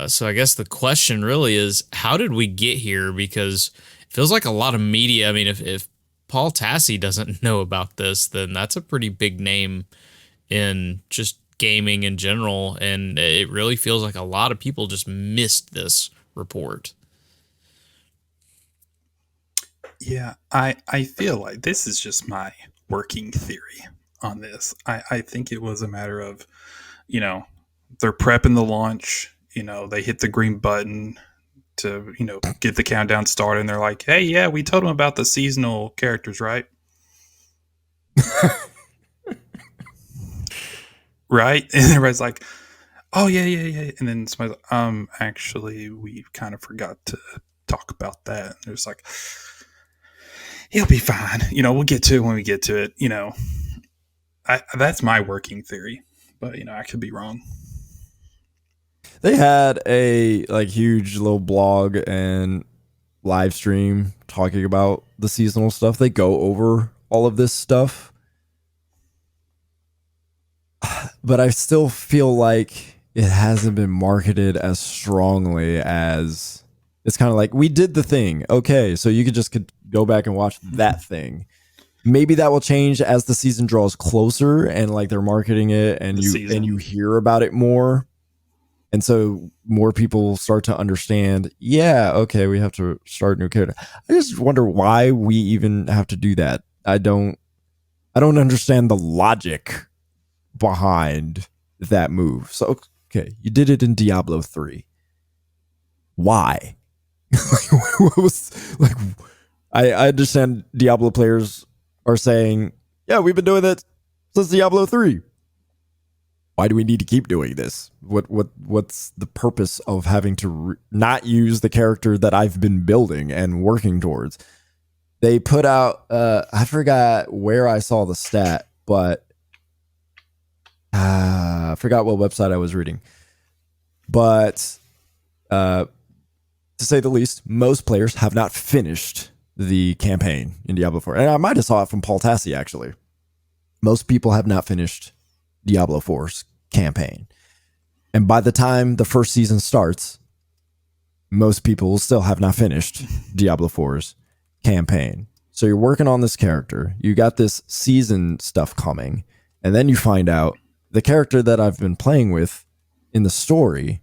So I guess the question really is, how did we get here? Because it feels like a lot of media. I mean, if Paul Tassi doesn't know about this, then that's a pretty big name in just gaming in general, and it really feels like a lot of people just missed this report. Yeah, I feel like this is just my working theory on this. I think it was a matter of, they're prepping the launch, they hit the green button to, get the countdown started, and they're like, hey, yeah, we told them about the seasonal characters, right? Right? And everybody's like, oh, yeah. And then somebody's like, actually, we kind of forgot to talk about that. And there's like, he'll be fine. We'll get to it when we get to it. That's my working theory, but I could be wrong. They had a like huge little blog and live stream talking about the seasonal stuff. They go over all of this stuff, but I still feel like it hasn't been marketed as strongly as it's kind of like we did the thing. Okay, so you could go back and watch that thing. Maybe that will change as the season draws closer and like they're marketing it and you hear about it more. And so more people will start to understand, yeah, okay, we have to start a new character. I just wonder why we even have to do that. I don't understand the logic behind that move. So okay, you did it in Diablo 3. Why? What was like I understand Diablo players are saying, yeah, we've been doing that since Diablo 3. Why do we need to keep doing this? What's the purpose of having to not use the character that I've been building and working towards? They put out, I forgot where I saw the stat, but I forgot what website I was reading. But to say the least, most players have not finished the campaign in Diablo 4. And I might have saw it from Paul Tassi, actually. Most people have not finished Diablo 4's campaign. And by the time the first season starts, most people will still have not finished Diablo 4's campaign. So you're working on this character. You got this season stuff coming. And then you find out the character that I've been playing with in the story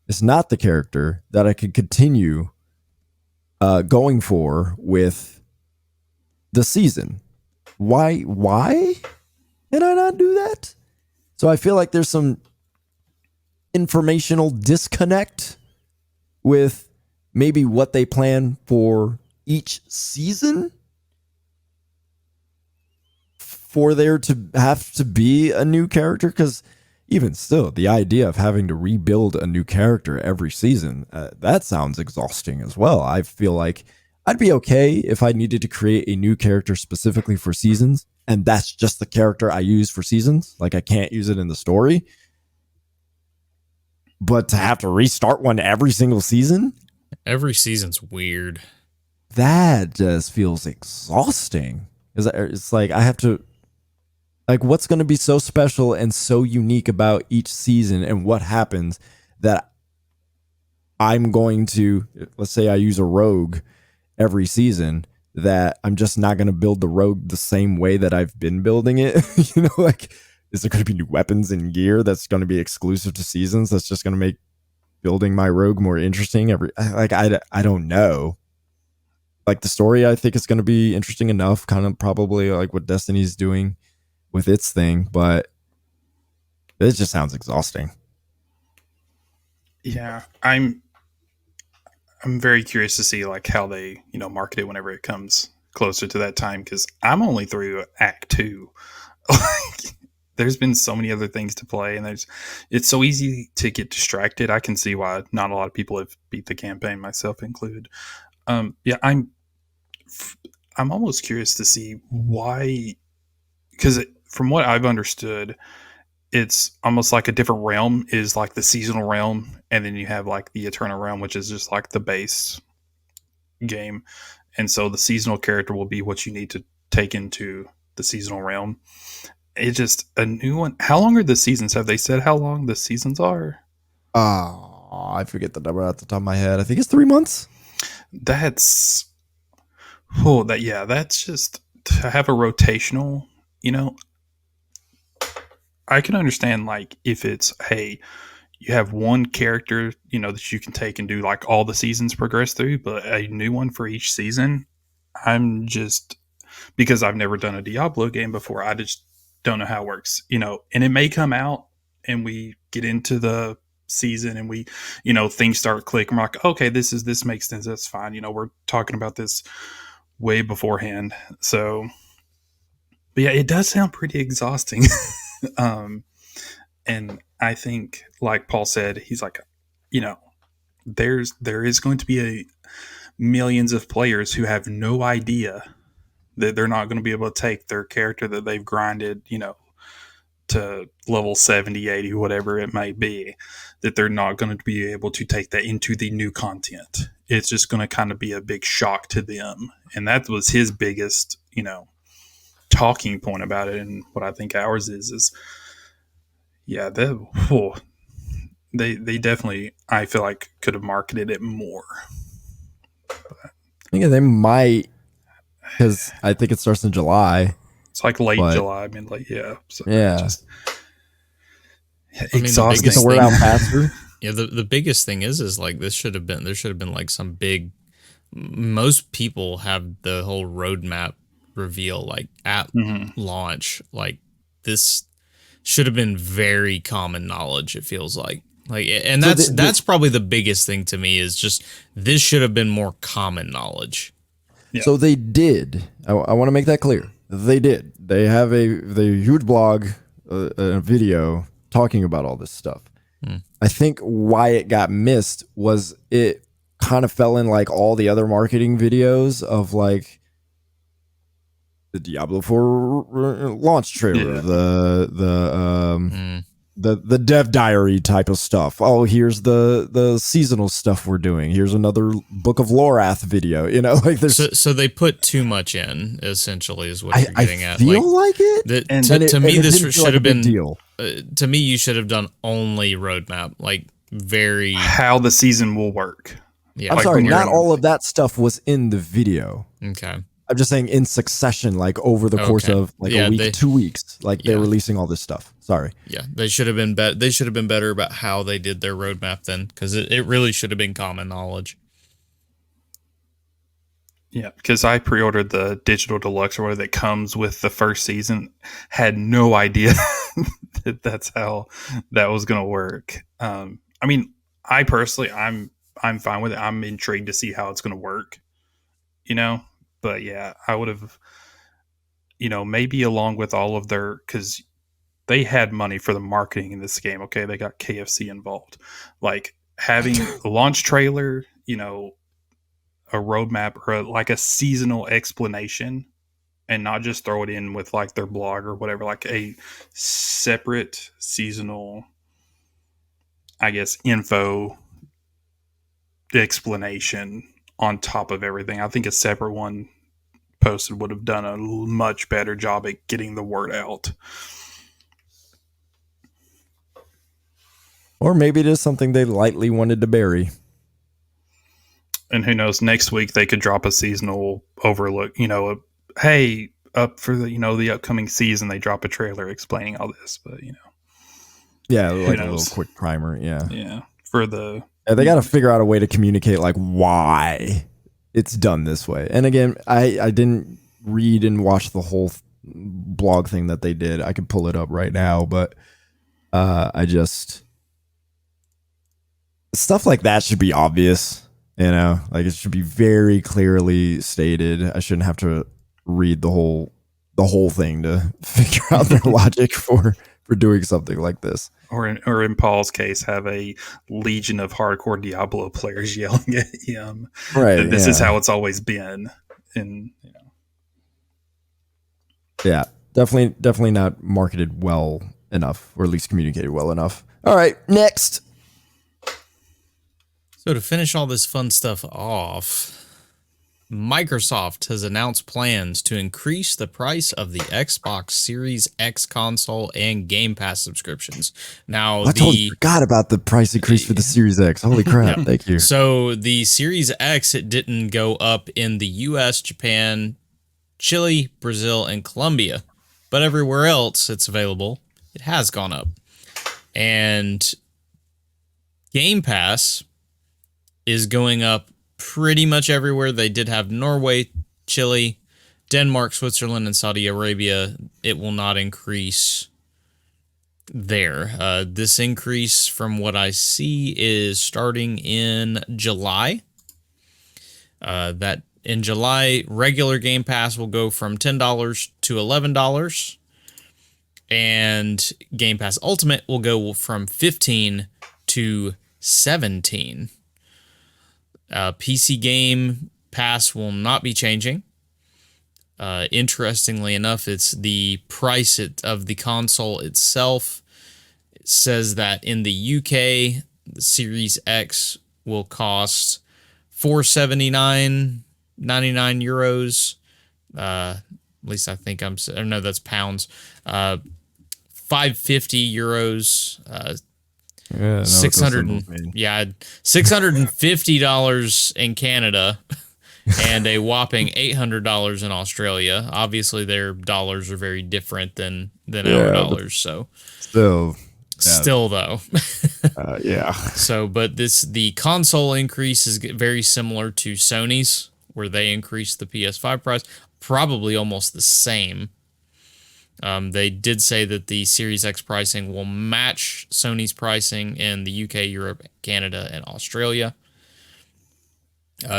is not the character that I could continue going for with the season. Why did I not do that? So I feel like there's some informational disconnect with maybe what they plan for each season for there to have to be a new character. Because even still, the idea of having to rebuild a new character every season, that sounds exhausting as well. I feel like I'd be okay if I needed to create a new character specifically for seasons, and that's just the character I use for seasons. Like, I can't use it in the story. But to have to restart one every single season? Every season's weird. That just feels exhausting. It's like I have to... Like, what's going to be so special and so unique about each season, and what happens that I'm going to, let's say I use a rogue every season, that I'm just not going to build the rogue the same way that I've been building it. You know, like, is there going to be new weapons and gear that's going to be exclusive to seasons that's just going to make building my rogue more interesting? I don't know. Like, the story, I think it's going to be interesting enough, kind of probably like what Destiny's doing with its thing, but it just sounds exhausting. Yeah, I'm very curious to see like how they, market it whenever it comes closer to that time, because I'm only through Act 2. Like, there's been so many other things to play, and it's so easy to get distracted. I can see why not a lot of people have beat the campaign, myself included. Yeah, I'm almost curious to see why, because from what I've understood, it's almost like a different realm is like the seasonal realm, and then you have like the eternal realm, which is just like the base game. And so the seasonal character will be what you need to take into the seasonal realm. It's just a new one. How long are the seasons? Have they said how long the seasons are? Oh, I forget the number at the top of my head. I think it's 3 months. That's just to have a rotational, I can understand like if it's, hey, you have one character, that you can take and do like all the seasons progress through, but a new one for each season. I'm just, because I've never done a Diablo game before, I just don't know how it works, and it may come out and we get into the season and we, things start clicking. We're like, okay, this makes sense. That's fine. We're talking about this way beforehand. So, but yeah, it does sound pretty exhausting. And I think, like Paul said, he's like, there is going to be millions of players who have no idea that they're not going to be able to take their character that they've grinded, to level 70, 80, whatever it may be, that they're not going to be able to take that into the new content. It's just going to kind of be a big shock to them. And that was his biggest, talking point about it. And what I think ours is yeah, they definitely, I feel like, could have marketed it more. I think they might, because I think it starts in July. It's like late July. I mean, like, yeah. So yeah. Just exhausting. Get the word out faster. Yeah, the biggest thing is like there should have been like some big. Most people have the whole roadmap reveal like at launch. Like this should have been very common knowledge. It feels like, and that's probably the biggest thing to me is just this should have been more common knowledge. Yeah. So they did. I want to make that clear. They did. They have a huge blog, a video talking about all this stuff. I think why it got missed was it kind of fell in like all the other marketing videos of like the Diablo 4 launch trailer, the dev diary type of stuff. Oh, here's the seasonal stuff we're doing. Here's another Book of Lorath video. Like there's so they put too much in. Essentially, is what you're getting at. I feel like it. To me, this should have been. Deal. To me, you should have done only roadmap, like very how the season will work. Yeah, I'm sorry, not all of that stuff was in the video. Okay. I'm just saying in succession, like over the course of like a week, 2 weeks, like they're releasing all this stuff. Sorry. Yeah, they should have been They should have been better about how they did their roadmap then, because it really should have been common knowledge. Yeah, because I pre-ordered the digital deluxe or whatever that comes with the first season. Had no idea that that's how that was going to work. I mean, I personally, I'm fine with it. I'm intrigued to see how it's going to work. But yeah, I would have, maybe along with all of their, because they had money for the marketing in this game. Okay, they got KFC involved, like having a launch trailer, a roadmap or like a seasonal explanation, and not just throw it in with like their blog or whatever, like a separate seasonal, I guess, info explanation on top of everything. I think a separate one posted would have done a much better job at getting the word out. Or maybe it is something they lightly wanted to bury. And who knows, next week they could drop a seasonal overlook, hey, up for the upcoming season, they drop a trailer explaining all this, but yeah, like a little quick primer. Yeah. For the, they got to figure out a way to communicate like why it's done this way. And again, I didn't read and watch the whole blog thing that they did. I could pull it up right now, but stuff like that should be obvious. Like it should be very clearly stated. I shouldn't have to read the whole thing to figure out their logic for doing something like this. Or in Paul's case, have a legion of hardcore Diablo players yelling at him. Right. This is how it's always been. And yeah, definitely not marketed well enough, or at least communicated well enough. All right, next. So to finish all this fun stuff off, Microsoft has announced plans to increase the price of the Xbox Series X console and Game Pass subscriptions. Now, I totally forgot about the price increase for the Series X. Holy crap! Thank you. So the Series X, it didn't go up in the U.S., Japan, Chile, Brazil, and Colombia, but everywhere else it's available. It has gone up, and Game Pass is going up pretty much everywhere. They did have Norway, Chile, Denmark, Switzerland, and Saudi Arabia. It will not increase there. This increase, from what I see, is starting in July. That in July, regular Game Pass will go from $10 to $11, and Game Pass Ultimate will go from $15 to $17. PC Game Pass will not be changing. Interestingly enough, it's the price of the console itself. It says that in the UK, the Series X will cost €479.99. At least I think no, that's pounds. €550. Yeah, $650 in Canada. And a whopping $800 in Australia. Obviously, their dollars are very different than our dollars. So still though, yeah. So, but the console increase is very similar to Sony's, where they increased the PS5 price, probably almost the same. They did say that the Series X pricing will match Sony's pricing in the UK, Europe, Canada, and Australia.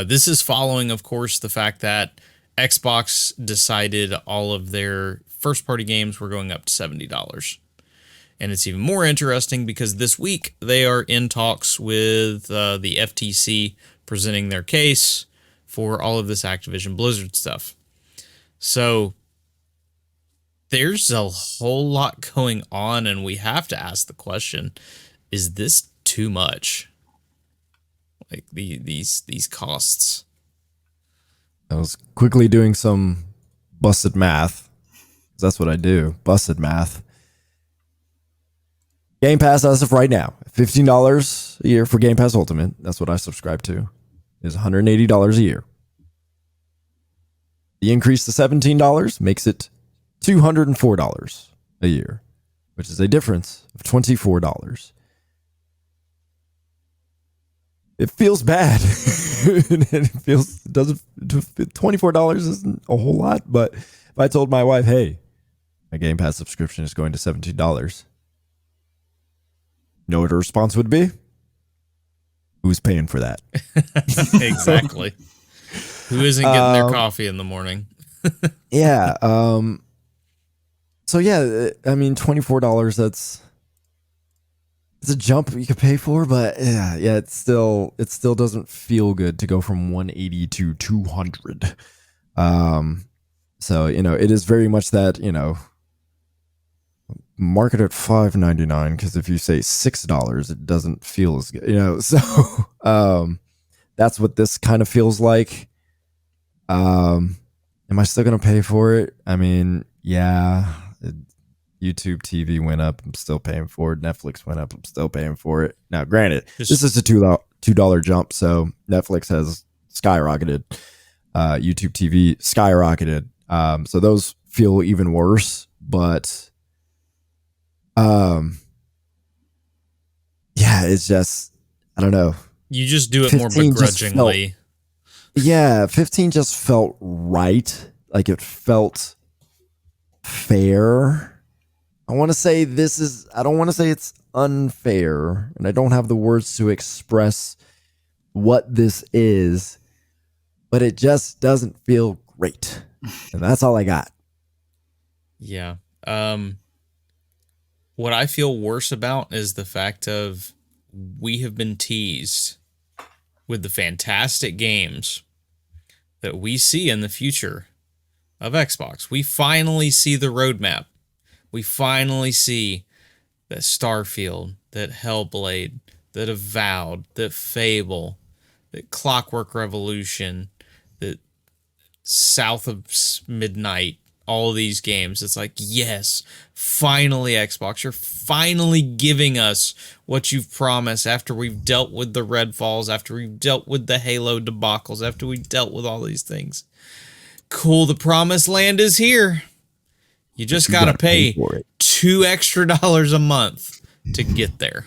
This is following, of course, the fact that Xbox decided all of their first-party games were going up to $70. And it's even more interesting because this week they are in talks with the FTC presenting their case for all of this Activision Blizzard stuff. So there's a whole lot going on, and we have to ask the question, is this too much? Like these costs. I was quickly doing some busted math. That's what I do. Busted math. Game Pass as of right now, $15 a year for Game Pass Ultimate. That's what I subscribe to. Is $180 a year. The increase to $17 makes it $204 a year, which is a difference of $24. It feels bad. It doesn't. $24 isn't a whole lot, but if I told my wife, "Hey, my Game Pass subscription is going to $17," you know what her response would be? Who's paying for that? Exactly. Who isn't getting their coffee in the morning? Yeah. So yeah, I mean, $24. It's a jump you could pay for, but yeah, it still doesn't feel good to go from 180 to 200. So it is very much that market at $5.99, because if you say $6, it doesn't feel as good. So that's what this kind of feels like. Am I still gonna pay for it? I mean, yeah. YouTube TV went up. I'm still paying for it. Netflix went up. I'm still paying for it. Now, granted, this is a $2 jump, so Netflix has skyrocketed. YouTube TV skyrocketed. So those feel even worse. But, yeah, it's just, I don't know. You just do it more begrudgingly. 15 just felt right. Like it felt fair. I want to say I don't want to say it's unfair, and I don't have the words to express what this is, but it just doesn't feel great. And that's all I got. Yeah. What I feel worse about is the fact of we have been teased with the fantastic games that we see in the future of Xbox. We finally see the roadmap. We finally see that Starfield, that Hellblade, that Avowed, that Fable, that Clockwork Revolution, that South of Midnight, all these games. It's like, yes, finally, Xbox, you're finally giving us what you've promised after we've dealt with the Redfalls, after we've dealt with the Halo debacles, after we've dealt with all these things. Cool, the promised land is here. You just got to pay $2 extra a month to get there.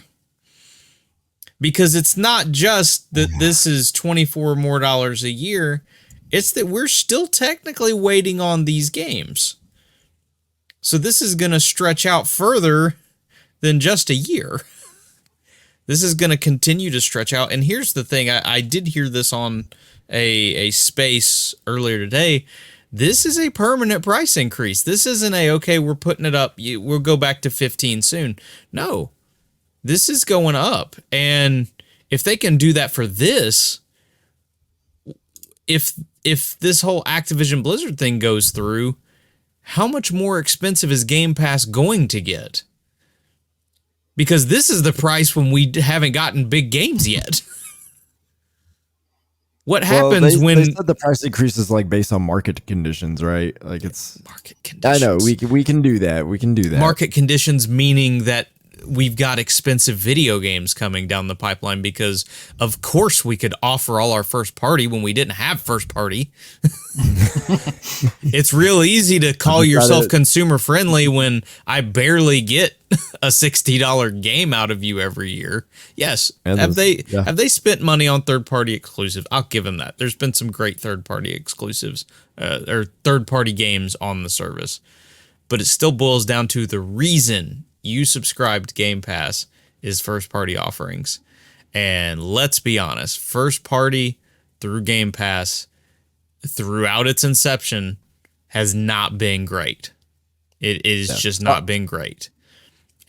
Because it's not just that this is $24 more a year. It's that we're still technically waiting on these games. So this is going to stretch out further than just a year. This is going to continue to stretch out. And here's the thing. I did hear this on a space earlier today. This is a permanent price increase. This isn't okay, we're putting it up. We'll go back to 15 soon. No, this is going up. And if they can do that for this, if if this whole Activision Blizzard thing goes through, how much more expensive is Game Pass going to get? Because this is the price when we haven't gotten big games yet. What happens when they said the price increase is like based on market conditions, right? Like it's market conditions. I know we can do that. We can do that. Market conditions meaning that we've got expensive video games coming down the pipeline because, of course, we could offer all our first party when we didn't have first party. It's real easy to call yourself consumer friendly when I barely get a $60 game out of you every year. Yes. Have they spent money on third party exclusive? I'll give them that. There's been some great third party exclusives or third party games on the service, but it still boils down to the reason you subscribe to Game Pass is first party offerings. And let's be honest, first party through Game Pass throughout its inception has not been great. It is just not been great.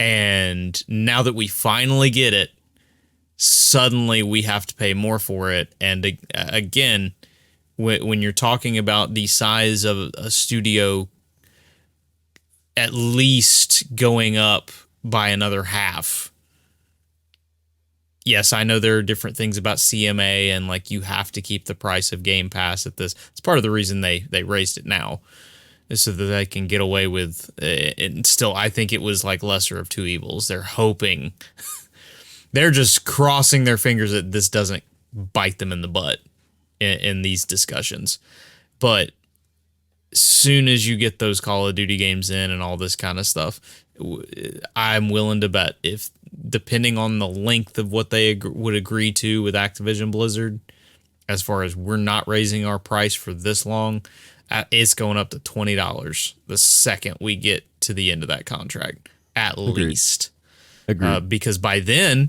And now that we finally get it, suddenly we have to pay more for it. And again, when you're talking about the size of a studio at least going up by another half. Yes, I know there are different things about CMA and like you have to keep the price of Game Pass at this. It's part of the reason they raised it now is so that they can get away with and still I think it was like lesser of two evils. They're hoping they're just crossing their fingers that this doesn't bite them in the butt in these discussions. But soon as you get those Call of Duty games in and all this kind of stuff, I'm willing to bet if, depending on the length of what they would agree to with Activision Blizzard, as far as we're not raising our price for this long, it's going up to $20 the second we get to the end of that contract, at least. Agreed. Because by then,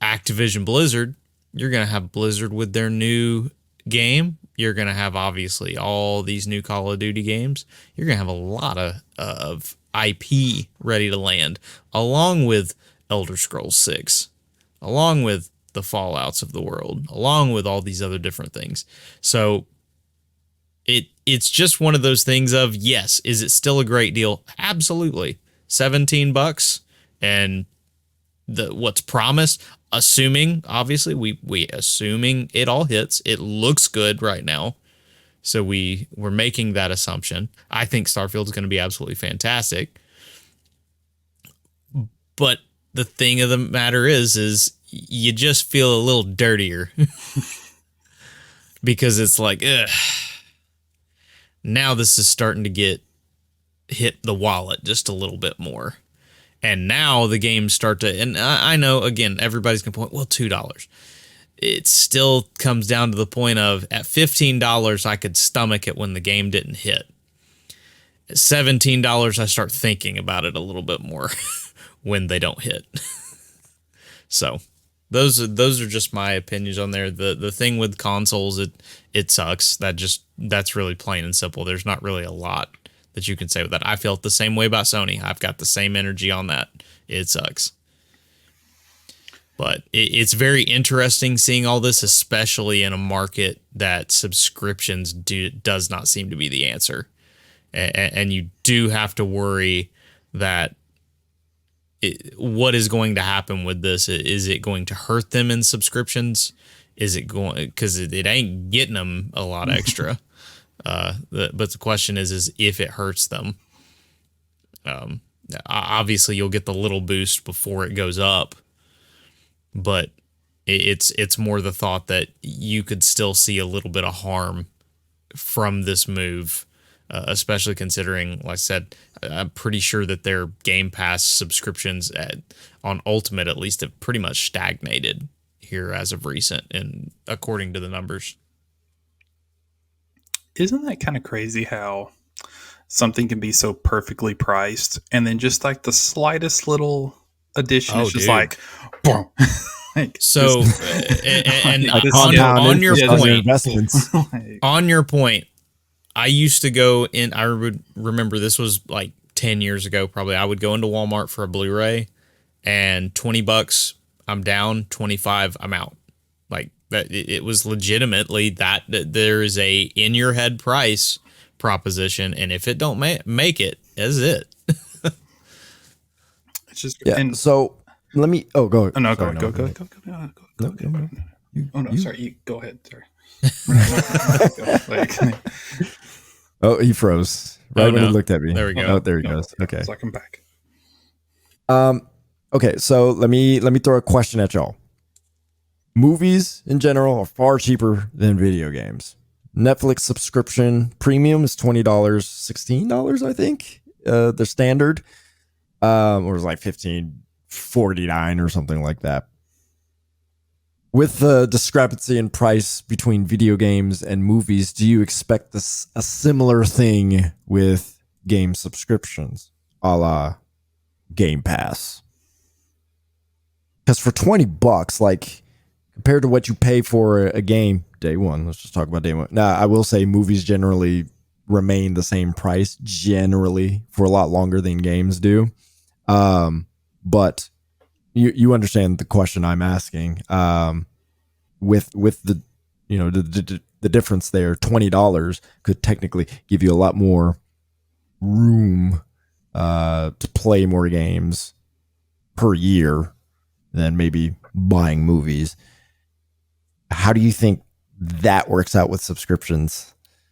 Activision Blizzard, you're going to have Blizzard with their new game. You're going to have, obviously, all these new Call of Duty games. You're going to have a lot of IP ready to land, along with Elder Scrolls 6, along with the Fallouts of the world, along with all these other different things. So it's just one of those things of, yes, is it still a great deal? Absolutely. $17 and what's promised, assuming, obviously, we assuming it all hits. It looks good right now. So we're making that assumption. I think Starfield's going to be absolutely fantastic. But the thing of the matter is you just feel a little dirtier. Because it's like, ugh. Now this is starting to hit the wallet just a little bit more. And now the games start to, and I know, again, everybody's going to point, well, $2. It still comes down to the point of, at $15, I could stomach it when the game didn't hit. At $17, I start thinking about it a little bit more when they don't hit. So those are just my opinions on there. The thing with consoles, it sucks. That's really plain and simple. There's not really a lot that you can say with that. I felt the same way about Sony. I've got the same energy on that. It sucks. But it's very interesting seeing all this, especially in a market that subscriptions does not seem to be the answer. And you do have to worry that what is going to happen with this. Is it going to hurt them in subscriptions? Is it going, because it ain't getting them a lot extra. But the question is if it hurts them. Obviously, you'll get the little boost before it goes up, but it's more the thought that you could still see a little bit of harm from this move, especially considering, like I said, I'm pretty sure that their Game Pass subscriptions on Ultimate at least have pretty much stagnated here as of recent, and according to the numbers. Isn't that kind of crazy how something can be so perfectly priced and then just like the slightest little addition is just like, boom. Like, so, and on your point, on your point, I used to go in, I would remember this was like 10 years ago, probably. I would go into Walmart for a Blu-ray and $20, I'm down, 25, I'm out. Like That it was legitimately that there is a in your head price proposition, and if it don't make it, is it? It's just Yeah. and So let me. Oh, go. oh no, Sorry, go. Oh no, sorry. You go ahead. Sorry. Like, Oh, he froze right when no. he looked at me. There we go. Oh, there he no, goes. yeah, Okay. it's like I'm back. Okay. So let me throw a question at y'all. Movies in general are far cheaper than video games. Netflix subscription premium is $20, $16, I think. The standard, or it's like $15.49 or something like that. With the discrepancy in price between video games and movies, do you expect this a similar thing with game subscriptions, a la Game Pass? Because for $20, like compared to what you pay for a game day one, let's just talk about day one. Now, I will say movies generally remain the same price generally for a lot longer than games do. But you understand the question I'm asking. With the the difference there, $20 could technically give you a lot more room to play more games per year than maybe buying movies. How do you think that works out with subscriptions?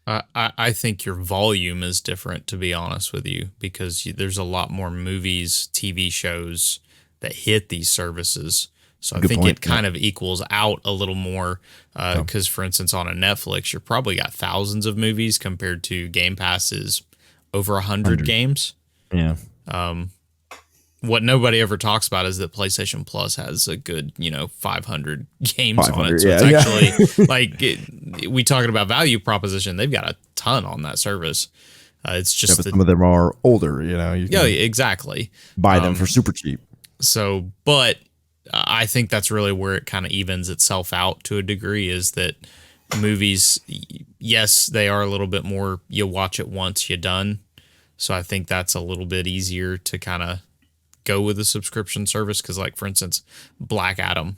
I think your volume is different, to be honest with you, because there's a lot more movies, TV shows that hit these services. So I think it kind of equals out a little more because, for instance, on a Netflix, you're probably got thousands of movies compared to Game Pass is over 100 games. Yeah. What nobody ever talks about is that PlayStation Plus has a good, 500 games on it. So it's actually like we talking about value proposition. They've got a ton on that service. It's just but some of them are older, You yeah, exactly. Buy them for super cheap. So, but I think that's really where it kind of evens itself out to a degree, is that movies, yes, they are a little bit more, you watch it once, you're done. So I think that's a little bit easier to kind of go with a subscription service. Because, like, for instance, Black Adam,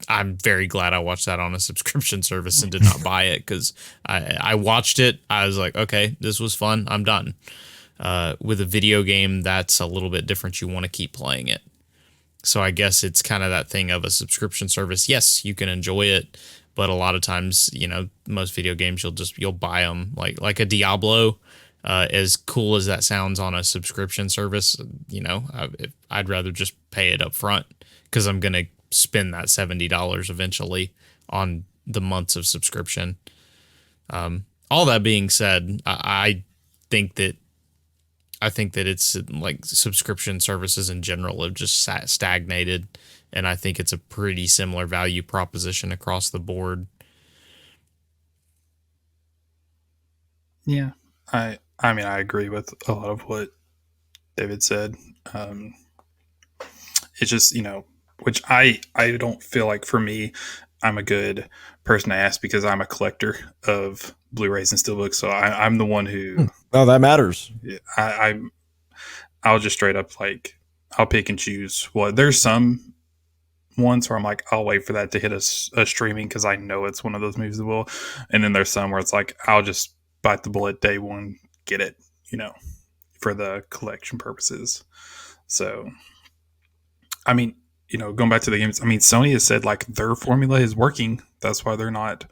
I'm very glad I watched that on a subscription service and did not buy it, because I watched it. I was like, okay, this was fun. I'm done. With a video game, that's a little bit different. You want to keep playing it. So I guess it's kind of that thing of a subscription service. Yes, you can enjoy it, but a lot of times, most video games you'll buy them like a Diablo. As cool as that sounds on a subscription service, I'd rather just pay it up front, because I'm gonna spend that $70 eventually on the months of subscription. All that being said, I think that it's like subscription services in general have just stagnated, and I think it's a pretty similar value proposition across the board. Yeah, I mean, I agree with a lot of what David said. It's just, which I don't feel like, for me, I'm a good person to ask, because I'm a collector of Blu-rays and steelbooks. So I'm the one who. Oh, that matters. I'll just straight up, I'll pick and choose. Well, there's some ones where I'm like, I'll wait for that to hit a streaming, because I know it's one of those movies that will. And then there's some where it's like, I'll just bite the bullet day one, get it, for the collection purposes. So, I mean, going back to the games, I mean, Sony has said their formula is working. That's why they're not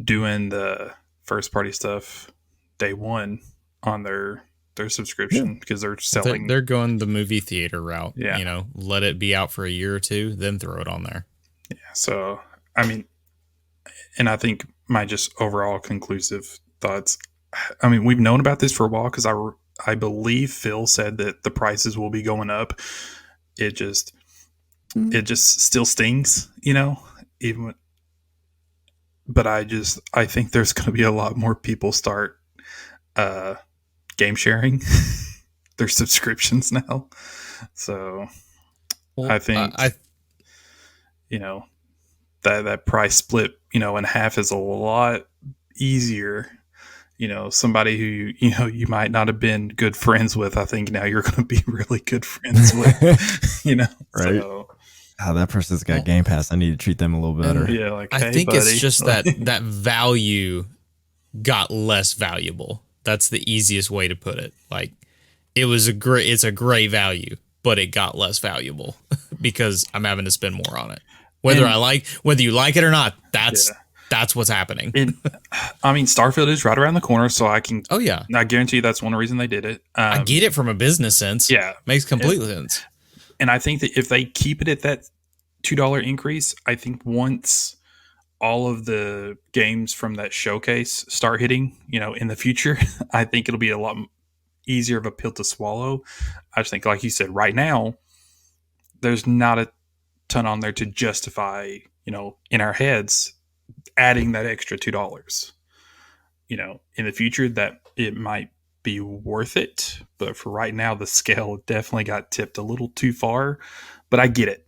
doing the first party stuff day one on their subscription, because they're selling. They're going the movie theater route. Yeah. Let it be out for a year or two, then throw it on there. Yeah. So, I mean, and I think my just overall conclusive thoughts, I mean, we've known about this for a while, because I believe Phil said that the prices will be going up. It just still stings, even. But I think there's going to be a lot more people start game sharing their subscriptions now. So I think that price split, in half is a lot easier. Somebody who you might not have been good friends with, I think now you're going to be really good friends with. Right. So Oh, that person's got Game Pass. I need to treat them a little better. Yeah, like I hey, think buddy. it's just that value got less valuable. That's the easiest way to put it. Like it's a gray value, but it got less valuable because I'm having to spend more on it. Whether you like it or not, that's what's happening. I mean, Starfield is right around the corner, so I can. Oh yeah, I guarantee you that's one reason they did it. I get it from a business sense. Yeah, makes complete sense. And I think that if they keep it at that $2 increase, I think once all of the games from that showcase start hitting, in the future, I think it'll be a lot easier of a pill to swallow. I just think, like you said, right now, there's not a ton on there to justify, in our heads, adding that extra $2. In the future, that it might be worth it, but for right now, the scale definitely got tipped a little too far. But I get it,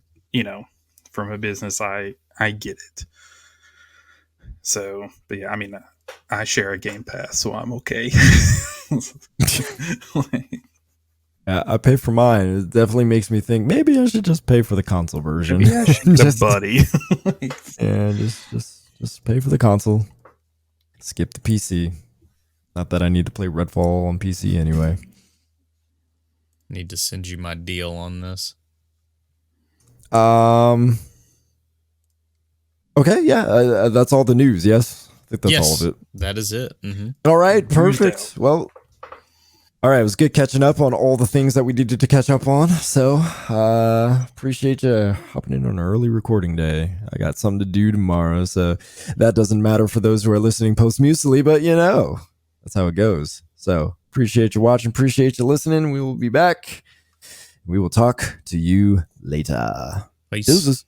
from a business, I get it. So, but yeah, I mean, I share a Game Pass, so I'm okay. I pay for mine. It definitely makes me think maybe I should just pay for the console version. Yeah, just buddy. Yeah, just pay for the console. Skip the PC. Not that I need to play Redfall on PC anyway. Need to send you my deal on this. Okay, yeah, that's all the news. Yes, I think that's all of it. That is it. Mm-hmm. All right, perfect. Well, all right, it was good catching up on all the things that we needed to catch up on. So, appreciate you hopping in on an early recording day. I got something to do tomorrow, so that doesn't matter for those who are listening post-musically, but that's how it goes. So, appreciate you watching, appreciate you listening. We will be back. We will talk to you later. Peace. Deuces.